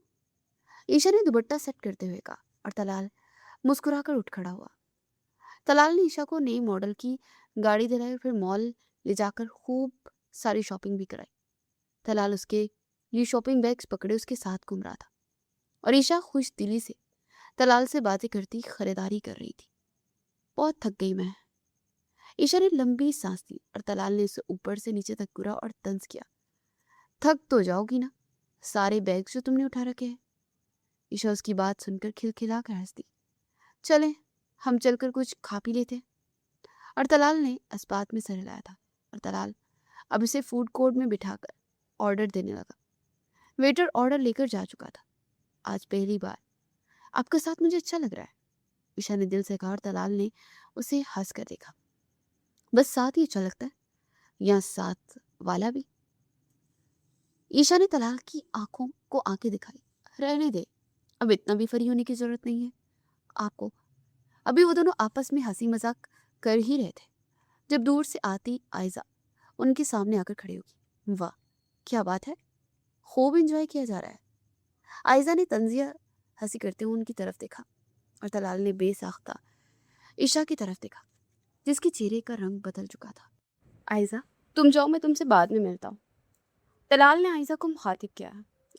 عشا نے دوپٹہ سیٹ کرتے ہوئے کہا اور طلال مسکرا کر اٹھ کھڑا ہوا۔ طلال نے عشا کو نئی ماڈل کی گاڑی دلائی اور پھر مال لے جا کر خوب ساری شاپنگ بھی کرائی۔ طلال اس کے لیے شاپنگ بیگز پکڑے اس کے ساتھ گھوم رہا تھا اور عشا خوش دلی سے طلال سے باتیں کرتی خریداری کر رہی تھی۔ بہت تھک گئی میں۔ عشا نے لمبی سانس لی اور طلال نے اسے اوپر سے نیچے تک گھورا اور طنز کیا، تھک تو جاؤ گی نا، سارے بیگ جو تم نے اٹھا رکھے ہیں۔ عشا اس کی بات سن کر کھلکھلا کر ہنس دی۔ چلیں ہم چل کر کچھ کھا پی لیتے۔ اور طلال نے اس بات میں سر ہلایا تھا اور طلال اب اسے فوڈ کورٹ میں بٹھا کر آرڈر دینے لگا۔ ویٹر آرڈر لے کر جا چکا تھا۔ آج پہلی بار آپ کا ساتھ مجھے اچھا لگ رہا ہے، عشا نے دل سے کہا اور طلال نے اسے ہنس کر دیکھا۔ بس ساتھ ہی اچھا لگتا ہے یا ساتھ والا بھی؟ عشا نے طلال کی آنکھوں کو آنکھیں دکھائی۔ رہنے دے، اب اتنا بھی فری ہونے کی ضرورت نہیں ہے آپ کو۔ ابھی وہ دونوں آپس میں ہنسی مذاق کر ہی رہے تھے جب دور سے آتی آئزہ ان کے سامنے آ کر کھڑی ہوگی۔ واہ کیا بات ہے، خوب انجوائے کیا جا رہا ہے۔ آئزہ نے طنزیہ ہنسی کرتے ہوئے ان کی طرف دیکھا اور طلال نے بے ساختہ عشا کی طرف دیکھا جس کے چہرے کا رنگ بدل چکا تھا۔ آئزہ تم جاؤ، میں تم سے بعد میں ملتا ہوں۔ طلال نے آئزہ کو مخاطب کیا۔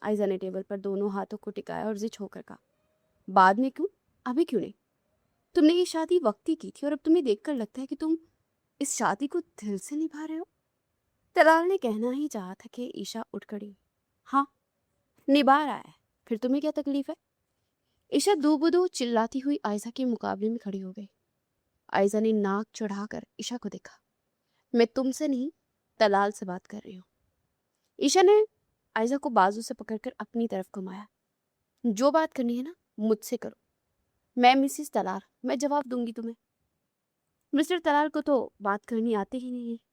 آئزہ نے ٹیبل پر دونوں ہاتھوں کو ٹکایا اور زچ ہو کر کہا، بعد میں کیوں، ابھی کیوں نہیں؟ تم نے یہ شادی وقتی کی تھی اور اب تمہیں دیکھ کر لگتا ہے کہ تم اس شادی کو دل سے نبھا رہے ہو۔ طلال نے کہنا ہی چاہا تھا کہ عشا اٹھ کھڑی۔ ہاں نبھا رہا ہے، پھر تمہیں کیا تکلیف ہے؟ عشا دو بدو چلاتی ہوئی آئزہ کے مقابلے میں کھڑی ہو گئی۔ آئزہ نے ناک چڑھا کر عشا کو دیکھا۔ میں تم سے نہیں، طلال سے بات کر رہی ہوں۔ عشا نے آئزہ کو بازو سے پکڑ کر اپنی طرف گھمایا۔ جو بات کرنی ہے نا مجھ سے کرو، میں مسز طلال، میں جواب دوں گی تمہیں۔ مسٹر طلال کو تو بات کرنی آتی ہی نہیں ہے۔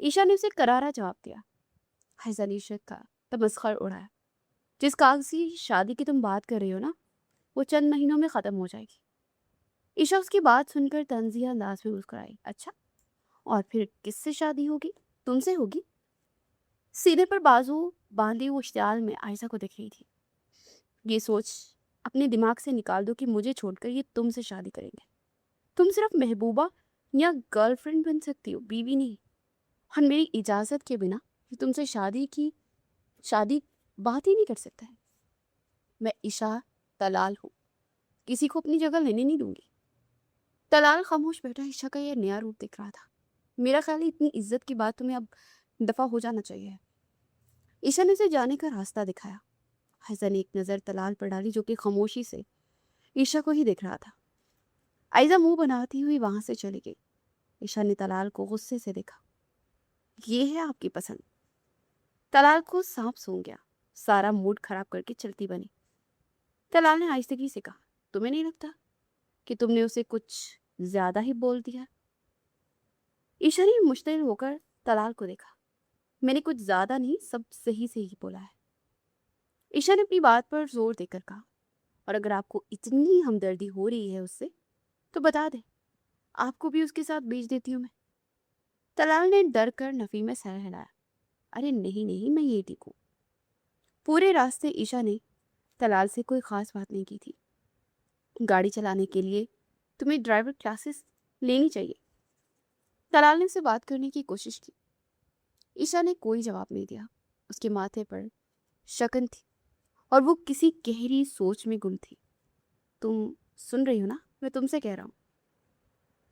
عشا نے اسے کرارا جواب دیا۔ آئزہ نے عشا کا تمسخر اڑایا۔ جس کاغذی شادی کی تم بات کر رہی ہو نا، وہ چند مہینوں میں ختم ہو جائے گی۔ عشا اس کی بات سن کر طنزیہ انداز میں مسکرائی۔ اچھا، اور پھر کس سے شادی ہوگی؟ تم سے ہوگی؟ سینے پر بازو باندھی وہ اشتعال میں آئزہ کو دیکھ رہی تھی۔ یہ سوچ اپنے دماغ سے نکال دو کہ مجھے چھوڑ کر یہ تم سے شادی کریں گے۔ تم صرف محبوبہ یا گرل فرینڈ بن سکتی ہو، بیوی نہیں۔ اور میری اجازت کے بنا یہ تم سے شادی بات ہی نہیں کر سکتا ہے۔ میں عشا طلال ہوں، کسی کو اپنی جگہ لینے نہیں دوں گی۔ طلال خاموش بیٹھا عشا کا یہ نیا روپ دیکھ رہا تھا۔ میرا خیال ہے اتنی عزت کی بات تمہیں اب دفع ہو جانا چاہیے۔ عشا نے اسے جانے کا راستہ دکھایا۔ آئزہ نے ایک نظر طلال پر ڈالی جو کہ خاموشی سے عشا کو ہی دیکھ رہا تھا۔ آئزہ منہ بناتی ہوئی وہاں سے چلی گئی۔ عشا نے طلال کو غصے سے دیکھا۔ یہ ہے آپ کی پسند؟ طلال کو سانپ سونگ گیا، سارا موڈ خراب کر کے چلتی بنی۔ طلال نے آہستگی سے کہا، تمہیں نہیں لگتا کہ تم نے اسے کچھ زیادہ ہی بول دیا؟ عشا نے مشتعل ہو کر طلال کو دیکھا۔ میں نے کچھ زیادہ نہیں، سب صحیح سے ہی بولا ہے۔ عشا نے اپنی بات پر زور دے کر کہا، اور اگر آپ کو اتنی ہمدردی ہو رہی ہے اس سے تو بتا دیں، آپ کو بھی اس کے ساتھ بھیج دیتی ہوں میں۔ طلال نے ڈر کر نفی میں سر ہلایا۔ ارے نہیں نہیں میں یہ ٹھیک ہوں۔ پورے راستے عشا نے طلال سے کوئی خاص بات نہیں کی تھی۔ گاڑی چلانے کے لیے تمہیں ڈرائیور کلاسز لینی چاہیے۔ طلال نے اسے بات کرنے کی کوشش کی۔ عشا نے کوئی جواب نہیں دیا۔ اس کے ماتھے پر شکن تھی اور وہ کسی گہری سوچ میں گم تھی۔ تم سن رہی ہو نا، میں تم سے کہہ رہا ہوں۔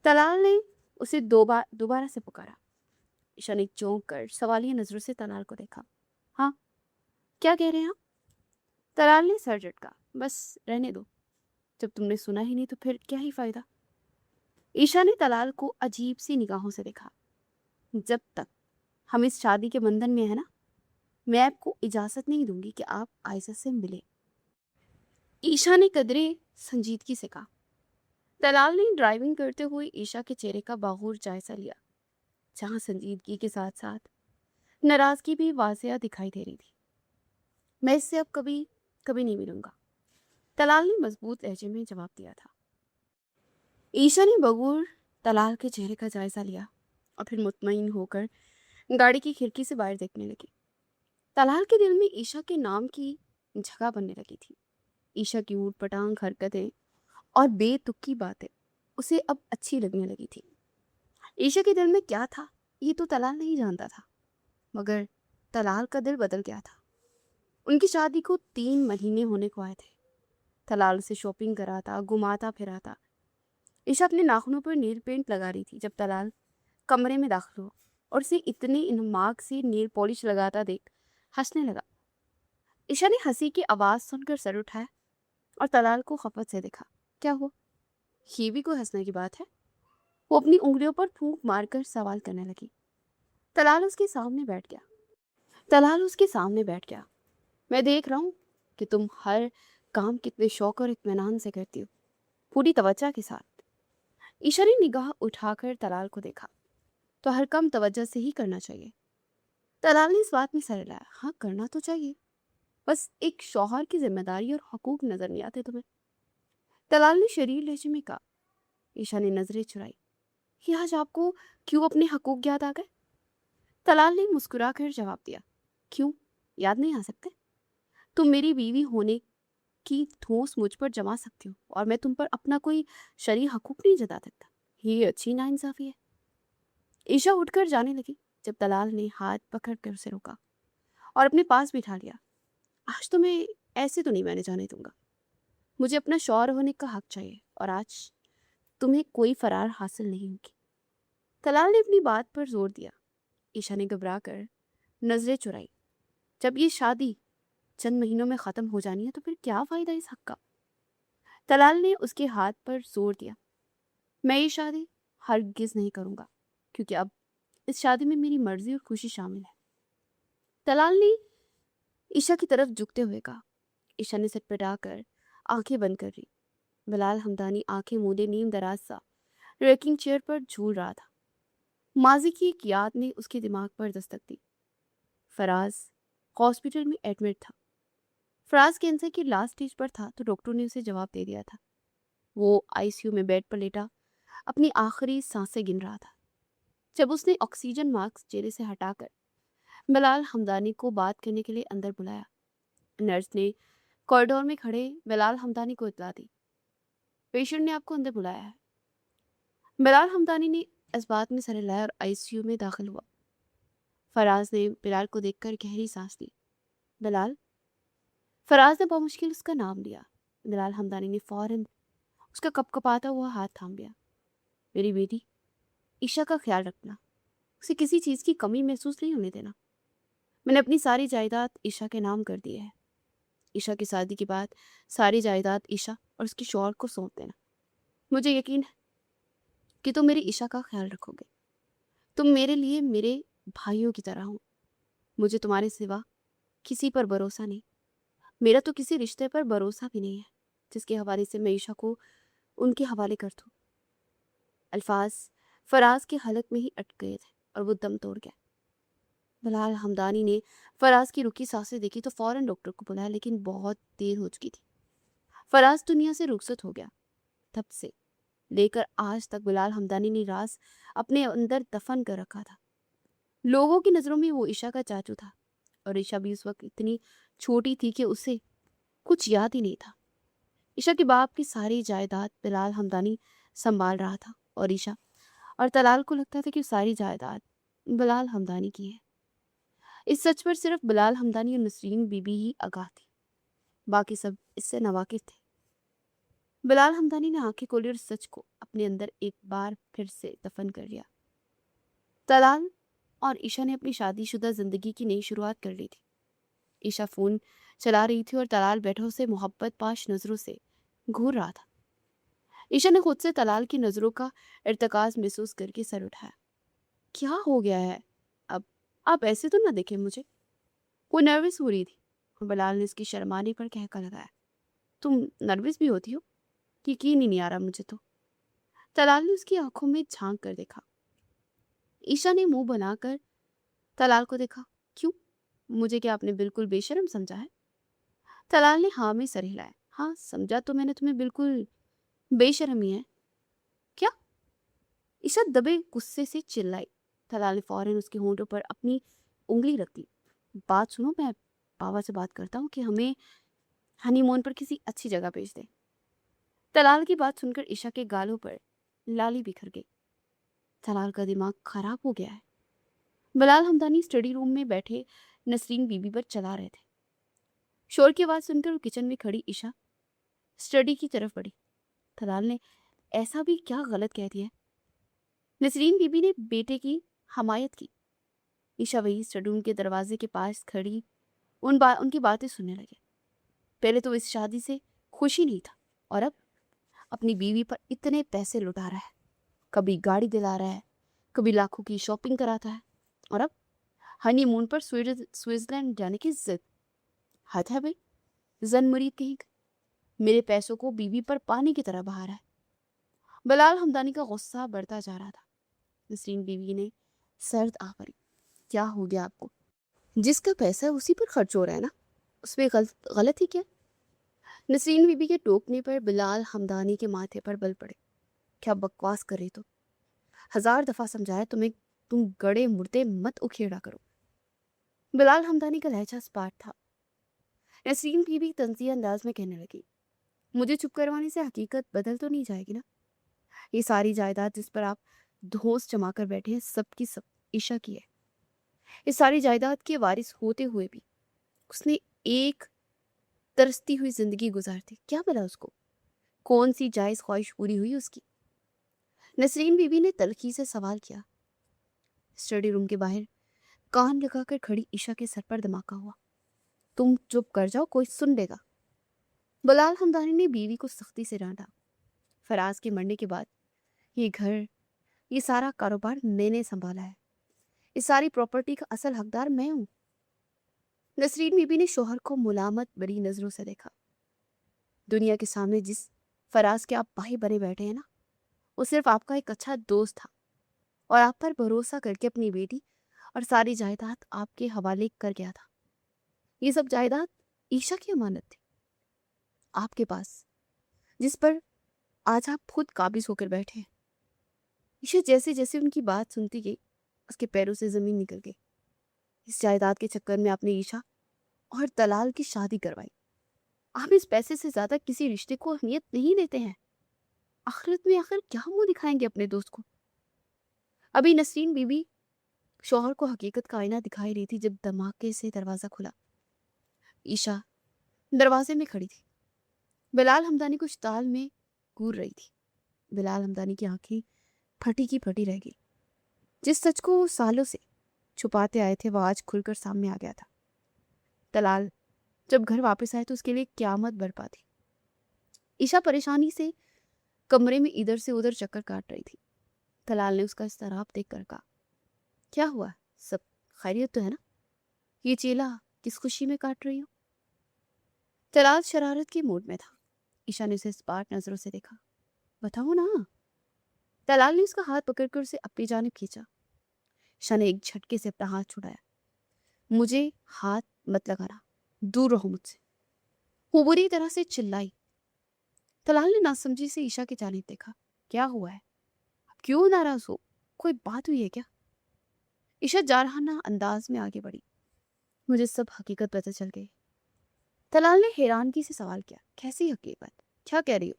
طلال نے اسے دوبارہ سے پکارا۔ عشا نے چونک کر سوالیہ نظروں سے طلال کو دیکھا۔ ہاں کیا کہہ رہے ہیں آپ؟ طلال نے سر جھٹکا۔ بس رہنے دو، جب تم نے سنا ہی نہیں تو پھر کیا ہی فائدہ۔ عشا نے طلال کو عجیب سی نگاہوں سے دیکھا۔ جب تک ہم اس شادی کے بندھن میں ہیں نا، میں آپ کو اجازت نہیں دوں گی کہ آپ عائزہ سے ملے۔ عشا نے قدرے سنجیدگی سے کہا۔ طلال نے ڈرائیونگ کرتے ہوئے عشا کے چہرے کا باغور جائزہ لیا، جہاں سنجیدگی کے ساتھ ساتھ ناراضگی بھی واضح دکھائی دے رہی تھی۔ میں اس سے اب کبھی نہیں ملوں گا، طلال نے مضبوط لہجے میں جواب دیا تھا۔ عشا نے بغور طلال کے چہرے کا جائزہ لیا اور پھر مطمئن ہو کر گاڑی کی کھڑکی سے باہر دیکھنے لگی۔ طلال کے دل میں عشا کے نام کی جگہ بننے لگی تھی۔ عشا کی اوٹ پٹانگ حرکتیں اور بے تکی باتیں اسے اب اچھی لگنے لگی تھی۔ عشا کے دل میں کیا تھا یہ تو طلال نہیں جانتا تھا، مگر طلال کا دل بدل گیا تھا۔ ان کی شادی کو 3 مہینے ہونے کو آئے تھے۔ طلال اسے شاپنگ کراتا، گھماتا پھراتا۔ عشا اپنے ناخنوں پر نیل پینٹ لگا رہی تھی جب طلال کمرے میں داخل ہوا اور اسے اتنے انہماک سے نیل پالش لگاتا دیکھ ہنسنے لگا۔ عشا نے ہنسی کی آواز سن کر سر اٹھایا اور طلال کو خفت سے دیکھا۔ کیا ہوا؟ یہ بھی کوئی ہنسنے کی بات ہے؟ وہ اپنی انگلیوں پر پھونک مار کر سوال کرنے لگی۔ طلال اس کے سامنے بیٹھ گیا۔ میں دیکھ رہا ہوں کہ تم ہر کام کتنے شوق اور اطمینان سے کرتی ہو، پوری توجہ کے ساتھ۔ عشا نے نگاہ اٹھا کر طلال کو دیکھا۔ تو ہر کام توجہ سے ہی کرنا چاہیے۔ طلال نے اس بات میں سر ہلایا۔ ہاں کرنا تو چاہیے، بس ایک شوہر کی ذمہ داری اور حقوق نظر نہیں آتے تمہیں، طلال نے شریر لہجے میں کہا۔ عشا نے نظریں چرائی۔ یہ آج آپ کو کیوں اپنے حقوق یاد آ گئے؟ طلال نے مسکرا کر جواب دیا۔ کیوں یاد نہیں آ سکتے؟ تم میری بیوی ہونے کی ٹھوس مجھ پر جما سکتی ہو اور میں تم پر اپنا کوئی شرعی حقوق نہیں جتا سکتا۔ یہ اچھی ناانصافی ہے۔ عشا اٹھ کر جانے لگی جب طلال نے ہاتھ پکڑ کر اسے روکا اور اپنے پاس بٹھا لیا۔ آج تمہیں ایسے تو نہیں میں نے جانے دوں گا، مجھے اپنا شوہر ہونے کا حق چاہیے اور آج تمہیں کوئی فرار حاصل نہیں ہوگی۔ طلال نے اپنی بات پر زور دیا۔ عشا نے گھبرا کر نظریں چرائی۔ جب یہ شادی چند مہینوں میں ختم ہو جانی ہے تو پھر کیا فائدہ اس حق کا؟ طلال نے اس کے ہاتھ پر زور دیا۔ میں یہ شادی ہرگز نہیں کروں گا، کیونکہ اب اس شادی میں میری مرضی اور خوشی شامل ہے۔ طلال نے عشا کی طرف جھکتے ہوئے کہا۔ عشا نے سر پٹا کر آنکھیں بند کر لی۔ بلال ہمدانی آنکھیں مودے نیم دراز سا ریکنگ چیئر پر جھول رہا تھا۔ ماضی کی ایک یاد نے اس کے دماغ پر دستک دی۔ فراز ہاسپٹل میں ایڈمٹ تھا۔ فراز کینسر کی لاسٹ سٹیج پر تھا تو ڈاکٹر نے اسے جواب دے دیا تھا۔ وہ آئی سی یو میں بیڈ پر لیٹا اپنی آخری سانسیں گن رہا تھا جب اس نے آکسیجن ماسک چہرے سے ہٹا کر بلال ہمدانی کو بات کرنے کے لیے اندر بلایا۔ نرس نے کوریڈور میں کھڑے بلال ہمدانی کو اطلاع دی۔ پیشنٹ نے آپ کو اندر بلایا ہے۔ بلال ہمدانی نے اس بات میں سر ہلایا اور آئی سی یو میں داخل ہوا۔ فراز نے بلال کو دیکھ کر گہری سانس لی۔ بلال؟ فراز نے بمشکل اس کا نام لیا۔ بلال ہمدانی نے فوراً اس کا کپکپاتا ہوا ہاتھ تھام لیا۔ میری بیٹی عشا کا خیال رکھنا، اسے کسی چیز کی کمی محسوس نہیں ہونے دینا۔ میں نے اپنی ساری جائیداد عشا کے نام کر دی ہے۔ عشا کی شادی کے بعد ساری جائیداد عشا اور اس کے شوہر کو سونپ دینا۔ مجھے یقین ہے کہ تم میری عشا کا خیال رکھو گے۔ تم میرے لیے میرے بھائیوں کی طرح ہو۔ مجھے تمہارے سوا کسی پر بھروسہ نہیں۔ میرا تو کسی رشتے پر بھروسہ بھی نہیں ہے جس کے حوالے سے میں عشا کو ان کے حوالے کر دوں۔ الفاظ فراز کے حلق میں ہی اٹک گئے تھے اور وہ دم توڑ گیا۔ بلال ہمدانی نے فراز کی رکی سانسیں دیکھی تو فوراً ڈاکٹر کو بلایا، لیکن بہت دیر ہو چکی تھی۔ فراز دنیا سے رخصت ہو گیا۔ تب سے لے کر آج تک بلال ہمدانی نے راز اپنے اندر دفن کر رکھا تھا۔ लोगों की नज़रों में वो ईशा का चाचू था, और ईशा भी उस वक्त इतनी छोटी थी कि उसे कुछ याद ही नहीं था। ईशा के बाप की सारी जायदाद बिलाल हमदानी संभाल रहा था, और ईशा और तलाल को लगता था कि सारी जायदाद बिलाल हमदानी की है। इस सच पर सिर्फ बिलाल हमदानी और नसरीन बीबी ही आगाह थी, बाकी सब इससे नावाकिफ थे। बिलाल हमदानी ने आंखें खोली और सच को अपने अंदर एक बार फिर से दफन कर लिया। तलाल और ईशा ने अपनी शादीशुदा जिंदगी की नई शुरुआत कर ली थी। ईशा फोन चला रही थी और तलाल बैठो से मोहब्बत पाश नजरों से घूर रहा था। ईशा ने खुद से तलाल की नजरों का इर्तकाज महसूस करके सर उठाया। क्या हो गया है? अब आप ऐसे तो ना देखे मुझे। वो नर्वस हो रही थी। बिलाल ने इसकी शर्माने पर कहका लगाया, तुम नर्वस भी होती हो? यकीन ही नहीं आ रहा मुझे तो। तलाल ने उसकी आंखों में झांक कर देखा। ईशा ने मुंह बनाकर तलाल को देखा। क्यों? मुझे क्या आपने बिल्कुल बेशर्म समझा है? तलाल ने हाँ में सर हिलाया। हाँ, समझा तो मैंने तुम्हें बिल्कुल बेशर्म ही है। क्या? ईशा दबे गुस्से से चिल्लाई। तलाल ने फौरन उसके होंठों पर अपनी उंगली रख दी। बात सुनो, मैं बाबा से बात करता हूँ कि हमें हनीमून पर किसी अच्छी जगह भेज दे। तलाल की बात सुनकर ईशा के गालों पर लाली बिखर गई। तलाल का दिमाग खराब हो गया है। बिलाल हमदानी स्टडी रूम में बैठे नसरीन बीबी पर चला रहे थे। शोर की आवाज सुनकर वो किचन में खड़ी ईशा स्टडी की तरफ बढ़ी। तलाल ने ऐसा भी क्या गलत कह दिया? नसरीन बीबी ने बेटे की हमायत की। ईशा वही स्टडी रूम के दरवाजे के पास खड़ी उनकी बातें सुनने लगे। पहले तो इस शादी से खुशी नहीं था, और अब अपनी बीवी पर इतने पैसे लुटा रहा है। कभी गाड़ी दिला रहा है, कभी लाखों की शॉपिंग कराता है, और अब हनीमून पर स्विट्जरलैंड जाने की जिद। हद है भाई, जन मुरीद कहीं का। मेरे पैसों को बीवी पर पानी की तरह बहा रहा है। बिलाल हमदानी का गुस्सा बढ़ता जा रहा था। नसरीन बीवी ने सर्द आह भरी। क्या हो गया आपको? जिसका पैसा है उसी पर खर्च हो रहा है ना, उसमें गलत ही क्या? नसरीन बीबी के टोकने पर बिलाल हमदानी के माथे पर बल पड़े। क्या बकवास करे तो? 1000 दफा समझाया तुम्हें, तुम गड़े मुर्दे मत उखेड़ा करो। बिलाल हमदानी का लहजा स्पाट था। नसरीन बीबी तंजिया अंदाज में कहने लगी, मुझे चुप करवाने से हकीकत बदल तो नहीं जाएगी ना? ये सारी जायदाद जिस पर आप धौंस जमा कर बैठे हैं, सबकी सब ईशा की है। इस सारी जायदाद के वारिस होते हुए भी उसने एक तरसती हुई जिंदगी गुजारती। क्या मिला उसको? कौन सी जायज ख्वाहिश पूरी हुई उसकी? नसरीन बीबी ने तलखी से सवाल किया। स्टडी रूम के बाहर कान लगाकर खड़ी ईशा के सर पर धमाका हुआ। तुम चुप कर जाओ, कोई सुन लेगा। बिलाल हमदानी ने बीवी को सख्ती से डांटा। फराज के मरने के बाद ये घर, ये सारा कारोबार मैंने संभाला है। इस सारी प्रॉपर्टी का असल हकदार मैं हूँ। नसरीन बीबी ने शोहर को मुलामत बड़ी नजरों से देखा। दुनिया के सामने जिस फराज के आप भाई बने बैठे हैं ना, वो सिर्फ आपका एक अच्छा दोस्त था, और आप पर भरोसा करके अपनी बेटी और सारी जायदाद आपके हवाले कर गया था। ये सब जायदाद ईशा की अमानत थी आपके पास, जिस पर आज आप खुद काबिज होकर बैठे हैं। ईशा जैसे जैसे उनकी बात सुनती गई, उसके पैरों से जमीन निकल गई। इस जायदाद के चक्कर में आपने ईशा और दलाल की शादी करवाई। आप इस पैसे से ज्यादा किसी रिश्ते को अहमियत नहीं देते हैं। आखिरत में आखिर क्या मुंह दिखाएंगे अपने दोस्त को? अभी नसरीन बीबी शौहर को हकीकत का आईना दिखाई रही थी जब धमाके से दरवाजा खुला। ईशा दरवाजे में खड़ी थी। बिलाल हमदानी कुछ ताल में घूर रही थी। बिलाल हमदानी की आंखें फटी की फटी रह गई। जिस सच को वो सालों से छुपाते आए थे, वह आज खुलकर सामने आ गया था। तलाल जब घर वापस आए तो उसके लिए क्यामत बरपा थी। ईशा परेशानी से कमरे में इधर से उधर चक्कर काट रही थी। तलाल ने उसका इस्तराब देख कर कहा, क्या हुआ? सब खैरियत तो है ना? ये चेला किस खुशी में काट रही हो? तलाल शरारत के मूड में था। ईशा ने उसे स्पाट नजरों से देखा। बताओ ना। तलाल ने उसका हाथ पकड़कर उसे अपनी जानिब खींचा। ईशा ने एक झटके से अपना हाथ छुड़ाया। मुझे हाथ मत लगाना, दूर रहो मुझसे। वो बुरी तरह से चिल्लाई। तलाल ने नासमझी से ईशा की जानिब देखा। क्या हुआ है? क्यों नाराज हो? कोई बात हुई है क्या? ईशा जारहाना अंदाज में आगे बढ़ी। मुझे सब हकीकत पता चल गई। तलाल ने हैरानगी से सवाल किया, कैसी हकीकत, क्या कह रही हो?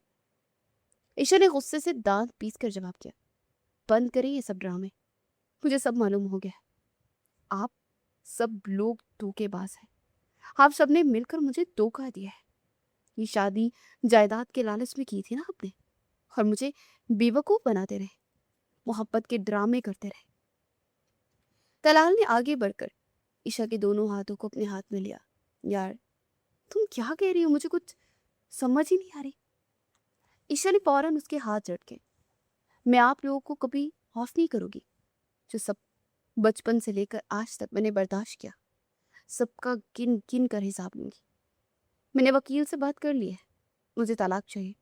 ईशा ने गुस्से से दांत पीस कर जवाब किया, बंद करें ये सब ड्रामे, मुझे सब मालूम हो गया। आप सब लोग धोखेबाज हैं। आप सबने मिलकर मुझे धोखा दिया है। ये शादी जायदाद के लालच में की थी ना आपने, और मुझे बेवकूफ बनाते रहे, मोहब्बत के ड्रामे करते रहे। तलाल ने आगे बढ़कर ईशा के दोनों हाथों को अपने हाथ में लिया। यार तुम क्या कह रही हो, मुझे कुछ समझ ही नहीं आ रही। ईशा ने फौरन उसके हाथ झटके। मैं आप लोगों को कभी माफ नहीं करूंगी, जो सब बचपन से लेकर आज तक मैंने बर्दाश्त किया, सबका गिन गिन कर हिसाब लूंगी। मैंने वकील से बात कर ली है, मुझे तलाक चाहिए।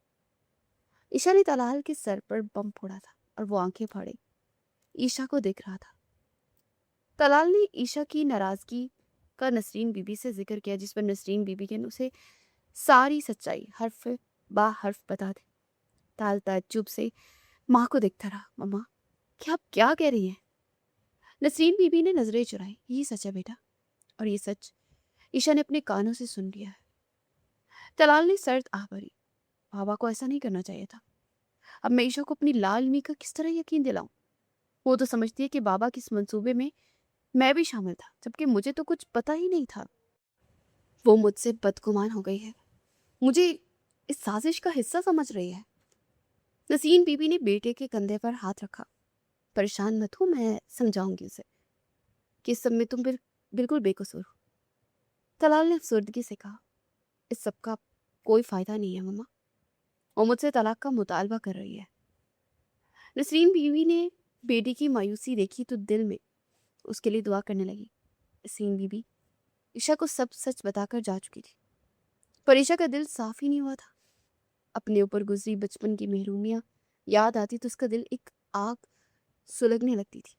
ईशा ने तलाल के सर पर बम फोड़ा था और वो आंखें फाड़े ईशा को देख रहा था। तलाल ने ईशा की नाराजगी का नसरीन बीबी से जिक्र किया, जिस पर नसरीन बीबी ने उसे सारी सच्चाई हर्फ बा हर्फ बता दी। ताल ताज्जुब से माँ को देखता रहा। मम्मा क्या आप क्या कह रही हैं? नसरीन बीबी ने नजरें चुराई। यही सच है बेटा, और ये सच ईशा ने अपने कानों से सुन लिया है। तलाल ने सर्द आह भरी। बाबा को ऐसा नहीं करना चाहिए था। अब मैं ईशा को अपनी लाल मी का किस तरह यकीन दिलाऊं? वो तो समझती है कि बाबा के इस मंसूबे में मैं भी शामिल था, जबकि मुझे तो कुछ पता ही नहीं था। वो मुझसे बदगुमान हो गई है, मुझे इस साजिश का हिस्सा समझ रही है। नसीन बीबी ने बेटे के कंधे पर हाथ रखा। परेशान मत हो, मैं समझाऊंगी उसे कि इस सब में तुम बिल्कुल बेकसूर हो। तलाल ने अफसर्दगी से कहा, इस सब का कोई फायदा नहीं है मम्मा, वो मुझसे तलाक का मुतालबा कर रही है। नसरीन बीवी ने बेटी की मायूसी देखी तो दिल में उसके लिए दुआ करने लगी। नसरीन बीबी ईशा को सब सच बताकर जा चुकी थी, पर ईशा का दिल साफ ही नहीं हुआ था। अपने ऊपर गुजरी बचपन की महरूमियां याद आती तो उसका दिल एक आग सुलगने लगती थी।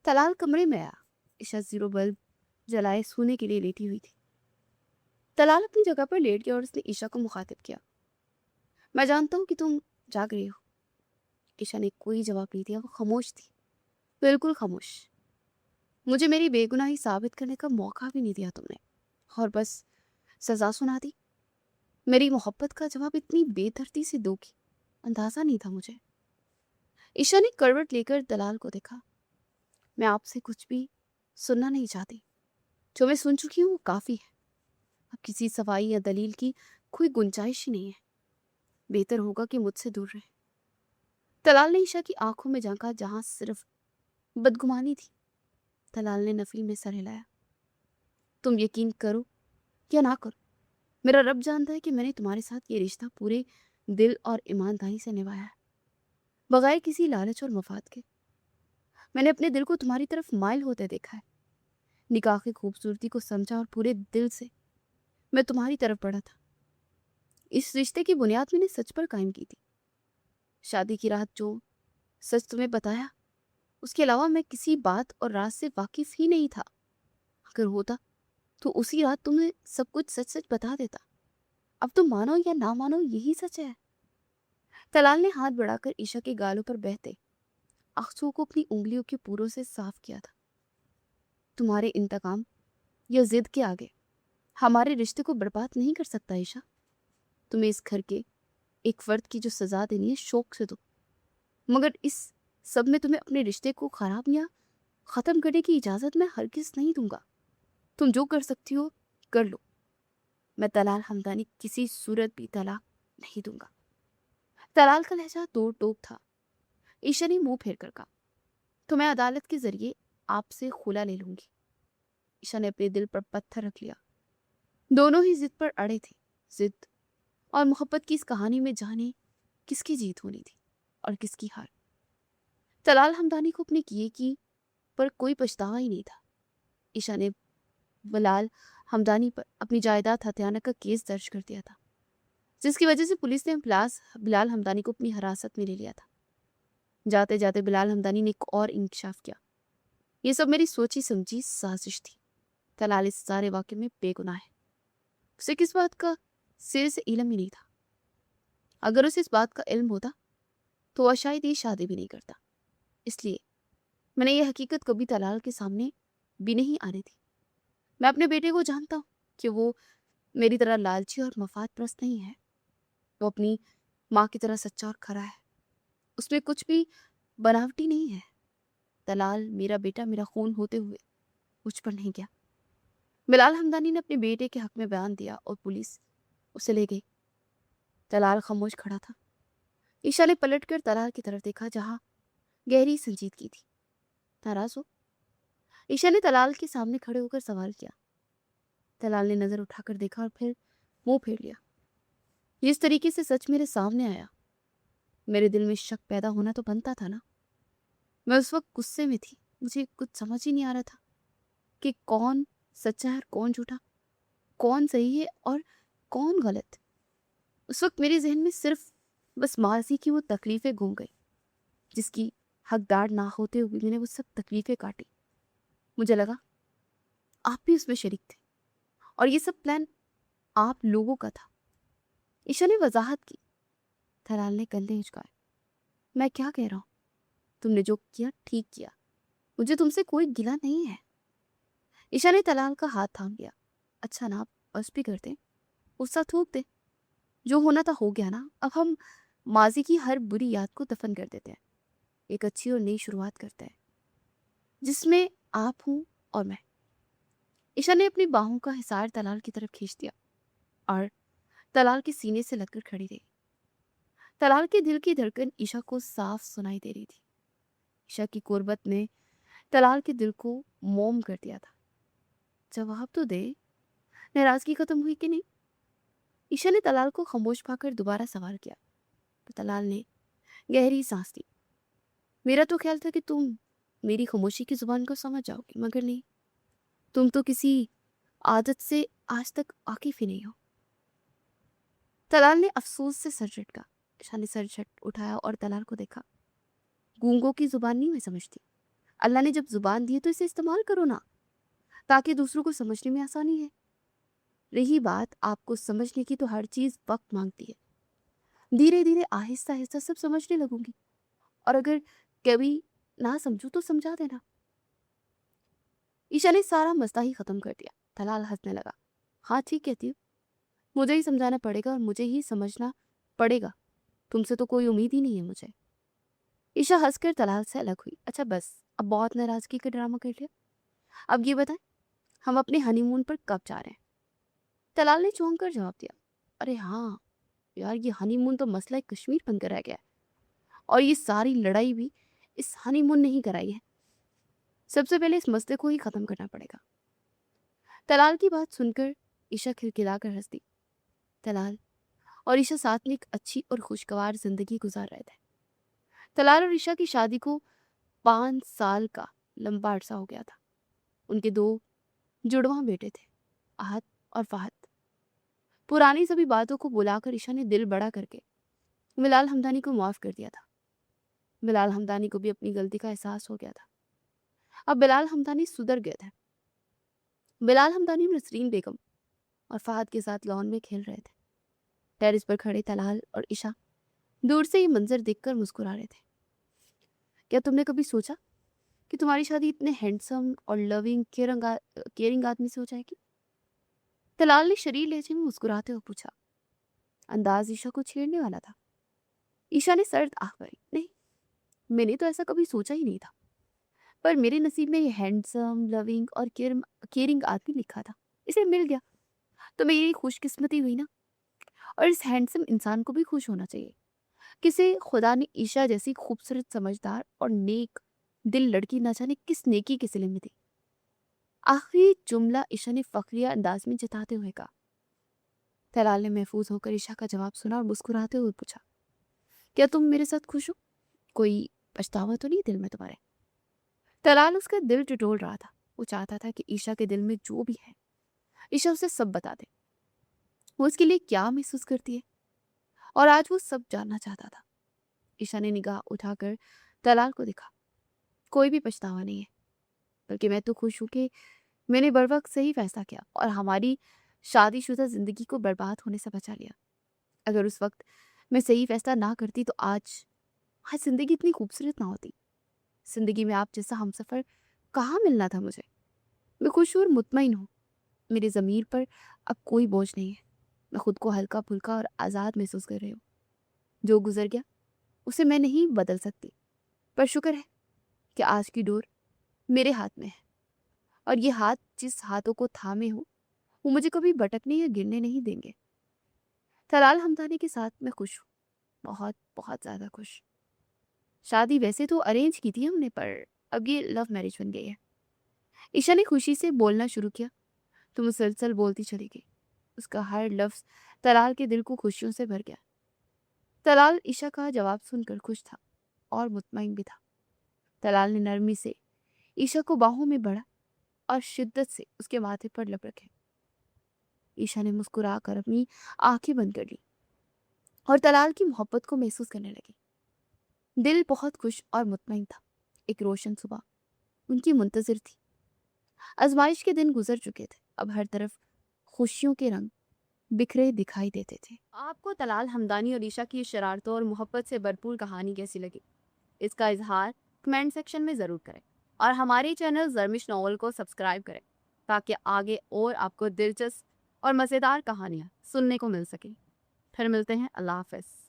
तलाल कमरे में आया। ईशा जीरो बल्ब जलाए सोने के लिए लेटी हुई थी। तलाल अपनी जगह पर लेट गया और उसने ईशा को मुखातिब किया, मैं जानता हूँ कि तुम जाग रही हो। ईशा ने कोई जवाब नहीं दिया, वो खामोश थी, बिल्कुल खामोश। मुझे मेरी बेगुनाही साबित करने का मौका भी नहीं दिया तुमने, और बस सजा सुना दी। मेरी मोहब्बत का जवाब इतनी बेदर्दी से दोगी, अंदाजा नहीं था मुझे। ईशा ने करवट लेकर दलाल को देखा। मैं आपसे कुछ भी सुनना नहीं चाहती, जो मैं सुन चुकी हूँ वो काफी है। अब किसी सवाई या दलील की कोई गुंजाइश ही नहीं है। बेहतर होगा कि मुझसे दूर रहे। तलाल ने ईशा की आंखों में झांका, जहां सिर्फ बदगुमानी थी। तलाल ने नफी में सर हिलाया। तुम यकीन करो या ना करो, मेरा रब जानता है कि मैंने तुम्हारे साथ ये रिश्ता पूरे दिल और ईमानदारी से निभाया है, बगैर किसी लालच और मफाद के। मैंने अपने दिल को तुम्हारी तरफ माइल होते देखा है, निकाह की खूबसूरती को समझा और पूरे दिल से मैं तुम्हारी तरफ बढ़ा था। इस रिश्ते की बुनियाद मैंने सच पर कायम की थी। शादी की रात जो सच तुम्हें बताया, उसके अलावा मैं किसी बात और राज से वाकिफ ही नहीं था। अगर होता तो उसी रात तुम्हें सब कुछ सच सच बता देता। अब तुम मानो या ना मानो, यही सच है। तलाल ने हाथ बढ़ाकर ईशा के गालों पर बहते आंसुओं को अपनी उंगलियों के पूरों से साफ किया था। तुम्हारे इंतकाम या जिद के आगे हमारे रिश्ते को बर्बाद नहीं कर सकता ईशा। तुम्हें इस घर के एक फर्द की जो सजा देनी है शौक से दो, मगर इस सब में तुम्हें अपने रिश्ते को खराब या खत्म करने की इजाजत मैं हरगिज नहीं दूंगा। तुम जो कर सकती हो कर लो, मैं तलाल हमदानी किसी सूरत भी तलाक नहीं दूंगा। तलाल का लहजा तोड़ टोक था। ईशा ने मुंह फेर कर कहा, तो मैं अदालत के जरिए आपसे खुला ले लूंगी। ईशा ने अपने दिल पर पत्थर रख लिया। दोनों ही जिद पर अड़े थे। जिद और मोहब्बत की इस कहानी में जाने किसकी जीत होनी थी और किसकी हार। तलाल हमदानी को अपने किए की पर कोई पछतावा ही नहीं था। ईशा ने बलाल हमदानी पर अपनी जायदाद हथियाने का केस दर्ज कर दिया था, जिसकी वजह से पुलिस ने बिलाल हमदानी को अपनी हिरासत में ले लिया था। जाते जाते बिलाल हमदानी ने एक और इंकशाफ किया, ये सब मेरी सोची समझी साजिश थी। तलाल इस सारे वाक़े में बेगुनाह है। उसे किस बात का सिर से इल्म ही नहीं था। अगर उसे इस बात का इल्म होता तो वह शायद ये शादी भी नहीं करता। इसलिए मैंने ये हकीकत कभी तलाल के सामने भी नहीं आने दी। मैं अपने बेटे को जानता हूँ कि वो मेरी तरह लालची और मफाद परस्त नहीं है। वो अपनी माँ की तरह सच्चा और खरा है। उसमें कुछ भी बनावटी नहीं है। तलाल मेरा बेटा, मेरा खून होते हुए मुझ पर नहीं गया। बिलाल हमदानी ने अपने बेटे के हक में बयान दिया और पुलिस उसे ले गई। तलाल खामोश खड़ा था। ईशा ने पलटकर तलाल की तरफ देखा जहां गहरी संजीदगी थी। नाराज हो? ईशा ने तलाल के सामने खड़े होकर सवाल किया। तलाल ने नजर उठाकर देखा और फिर मुंह फेर लिया। जिस तरीके से सच मेरे सामने आया, मेरे दिल में शक पैदा होना तो बनता था ना। मैं उस वक्त गुस्से में थी। मुझे कुछ समझ ही नहीं आ रहा था कि कौन सच्चा है और कौन झूठा, कौन सही है और कौन गलत। उस वक्त मेरे जहन में सिर्फ बस माजी की वो तकलीफें घूम गई जिसकी हकदार ना होते हुए मैंने वो सब तकलीफें काटी। मुझे लगा आप भी उसमें शरीक थे और ये सब प्लान आप लोगों का था। ईशा ने वजाहत की। थलाल ने कंधे हिचकाए। मैं क्या कह रहा हूँ? तुमने जो किया ठीक किया। मुझे तुमसे कोई गिला नहीं है। ईशा ने तलाल का हाथ थाम लिया। अच्छा ना, आप बस भी करते, गुस्सा थूक दे। जो होना था हो गया ना। अब हम माजी की हर बुरी याद को दफन कर देते हैं, एक अच्छी और नई शुरुआत करते हैं जिसमें आप हूं और मैं। ईशा ने अपनी बाहों का हिसार तलाल की तरफ खींच दिया और तलाल के सीने से लगकर खड़ी रही। तलाल के दिल की धड़कन ईशा को साफ सुनाई दे रही थी। ईशा की कुर्बत ने तलाल के दिल को मोम कर दिया था। जवाब तो दे, नाराजगी खत्म हुई कि नहीं? ईशा ने तलाल को खामोश पाकर दोबारा सवाल किया। तो तलाल ने गहरी सांस ली। मेरा तो ख्याल था कि तुम मेरी खामोशी की जुबान को समझ जाओगी, मगर नहीं। तुम तो किसी आदत से आज तक वाकिफ ही नहीं हो। तलाल ने अफसोस से सर झटका। ईशा ने सर झट उठाया और तलाल को देखा। गूंगों की जुबान नहीं मैं समझती। अल्लाह ने जब जुबान दी है तो इसे इस्तेमाल करो ना, ताकि दूसरों को समझने में आसानी है। रही बात आपको समझने की, तो हर चीज वक्त मांगती है। धीरे धीरे आहिस्ता आहिस्ता सब समझने लगूंगी, और अगर कभी ना समझू तो समझा देना। ईशा ने सारा मसला ही खत्म कर दिया। तलाल हंसने लगा। हाँ ठीक कहती हूँ, मुझे ही समझाना पड़ेगा और मुझे ही समझना पड़ेगा। तुमसे तो कोई उम्मीद ही नहीं है मुझे। ईशा हंसकर तलाल से अलग हुई। अच्छा बस, अब बहुत नाराजगी का ड्रामा कर लिया। अब ये बताएं, हम अपने हनीमून पर कब जा रहे हैं? तलाल ने चौंक कर जवाब दिया। अरे हाँ यार, ये हनीमून तो मसला कश्मीर बनकर रह गया है, और ये सारी लड़ाई भी इस हनीमून ने ही कराई है। सबसे पहले इस मसले को ही खत्म करना पड़ेगा। तलाल की बात सुनकर ईशा खिलखिलाकर हंस दी। तलाल और ईशा साथ में एक अच्छी और खुशगवार जिंदगी गुजार रहे थे। तलाल और ईशा की शादी को 5 साल का लंबा अरसा हो गया था। उनके 2 जुड़वा बेटे थे, आहत और फहद। पुरानी सभी बातों को बुलाकर ईशा ने दिल बड़ा करके बिलाल हमदानी को माफ कर दिया था। बिलाल हमदानी को भी अपनी गलती का एहसास हो गया था। अब बिलाल हमदानी सुधर गए थे। बिलाल हमदानी नसरीन बेगम और फहद के साथ लॉन में खेल रहे थे। टेरिस पर खड़े तलाल और ईशा दूर से ये मंजर देखकर मुस्कुरा रहे थे। क्या तुमने कभी सोचा कि तुम्हारी शादी इतने हैंडसम और लविंग केयरिंग आदमी से हो जाएगी? तलाल ने शरीर लहजे में मुस्कुराते हुए पूछा। अंदाज ईशा को छेड़ने वाला था। ईशा ने सर्द आंख भरी। नहीं, मैंने तो ऐसा कभी सोचा ही नहीं था, पर मेरे नसीब में ये हैंडसम, लविंग और केयरिंग आदमी लिखा था। इसे मिल गया तो मेरी खुशकिस्मती हुई ना। और इस हैंडसम इंसान को भी खुश होना चाहिए। किसे खुदा ने ईशा जैसी खूबसूरत, समझदार और नेक दिल लड़की न जाने किस नेकी के सिले में दी। आखिरी जुमला ईशा ने फखरिया अंदाज में जताते हुए कहा। तलाल ने महफूज होकर ईशा का जवाब सुना और मुस्कुराते हुए पूछा, क्या तुम मेरे साथ खुश हो? कोई पछतावा तो नहीं दिल में तुम्हारे? तलाल उसका दिल टटोल रहा था। वो चाहता था कि ईशा के दिल में जो भी है ईशा उसे सब बता दे। वो उसके लिए क्या महसूस करती है, और आज वो सब जानना चाहता था। ईशा ने निगाह उठाकर तलाल को देखा। कोई भी पछतावा नहीं है, बल्कि मैं तो खुश हूं कि मैंने बर वक्त सही फैसला किया और हमारी शादीशुदा जिंदगी को बर्बाद होने से बचा लिया। अगर उस वक्त मैं सही फैसला ना करती तो आज आज जिंदगी इतनी खूबसूरत ना होती। जिंदगी में आप जैसा हमसफर कहाँ मिलना था मुझे। मैं खुश और मुतमईन हूँ। मेरे ज़मीर पर अब कोई बोझ नहीं है। मैं खुद को हल्का फुल्का और आज़ाद महसूस कर रही हूँ। जो गुजर गया उसे मैं नहीं बदल सकती, पर शुक्र है कि आज की डोर मेरे हाथ में है, और ये हाथ जिस हाथों को थामे हो वो मुझे कभी भटकने या गिरने नहीं देंगे। तलाल हमदानी के साथ मैं खुश हूँ, बहुत बहुत ज़्यादा खुश। शादी वैसे तो अरेंज की थी हमने, पर अब ये लव मैरिज बन गई है। ईशा ने खुशी से बोलना शुरू किया तो मुसलसल बोलती चली गई। उसका हर लफ्ज तलाल के दिल को खुशियों से भर गया। तलाल ईशा का जवाब सुनकर खुश था और मुतमईन भी था। तलाल ने नरमी से ईशा को बाहों में बढ़ा और शिद्दत से उसके माथे पर लब रखे। ईशा ने मुस्कुराकर अपनी आंखें बंद कर ली और तलाल की मोहब्बत को महसूस करने लगी। दिल बहुत खुश और मुतमईन था। एक रोशन सुबह उनकी मुंतजिर थी। आजमाइश के दिन गुजर चुके थे। अब हर तरफ खुशियों के रंग बिखरे दिखाई देते थे। आपको तलाल हमदानी और ईशा की शरारतों और मोहब्बत से भरपूर कहानी कैसी लगी? इसका इजहार कमेंट सेक्शन में ज़रूर करें और हमारे चैनल ज़र्मिश नॉवल को सब्सक्राइब करें ताकि आगे और आपको दिलचस्प और मज़ेदार कहानियाँ सुनने को मिल सकें। फिर मिलते हैं। अल्लाह हाफ़िज़।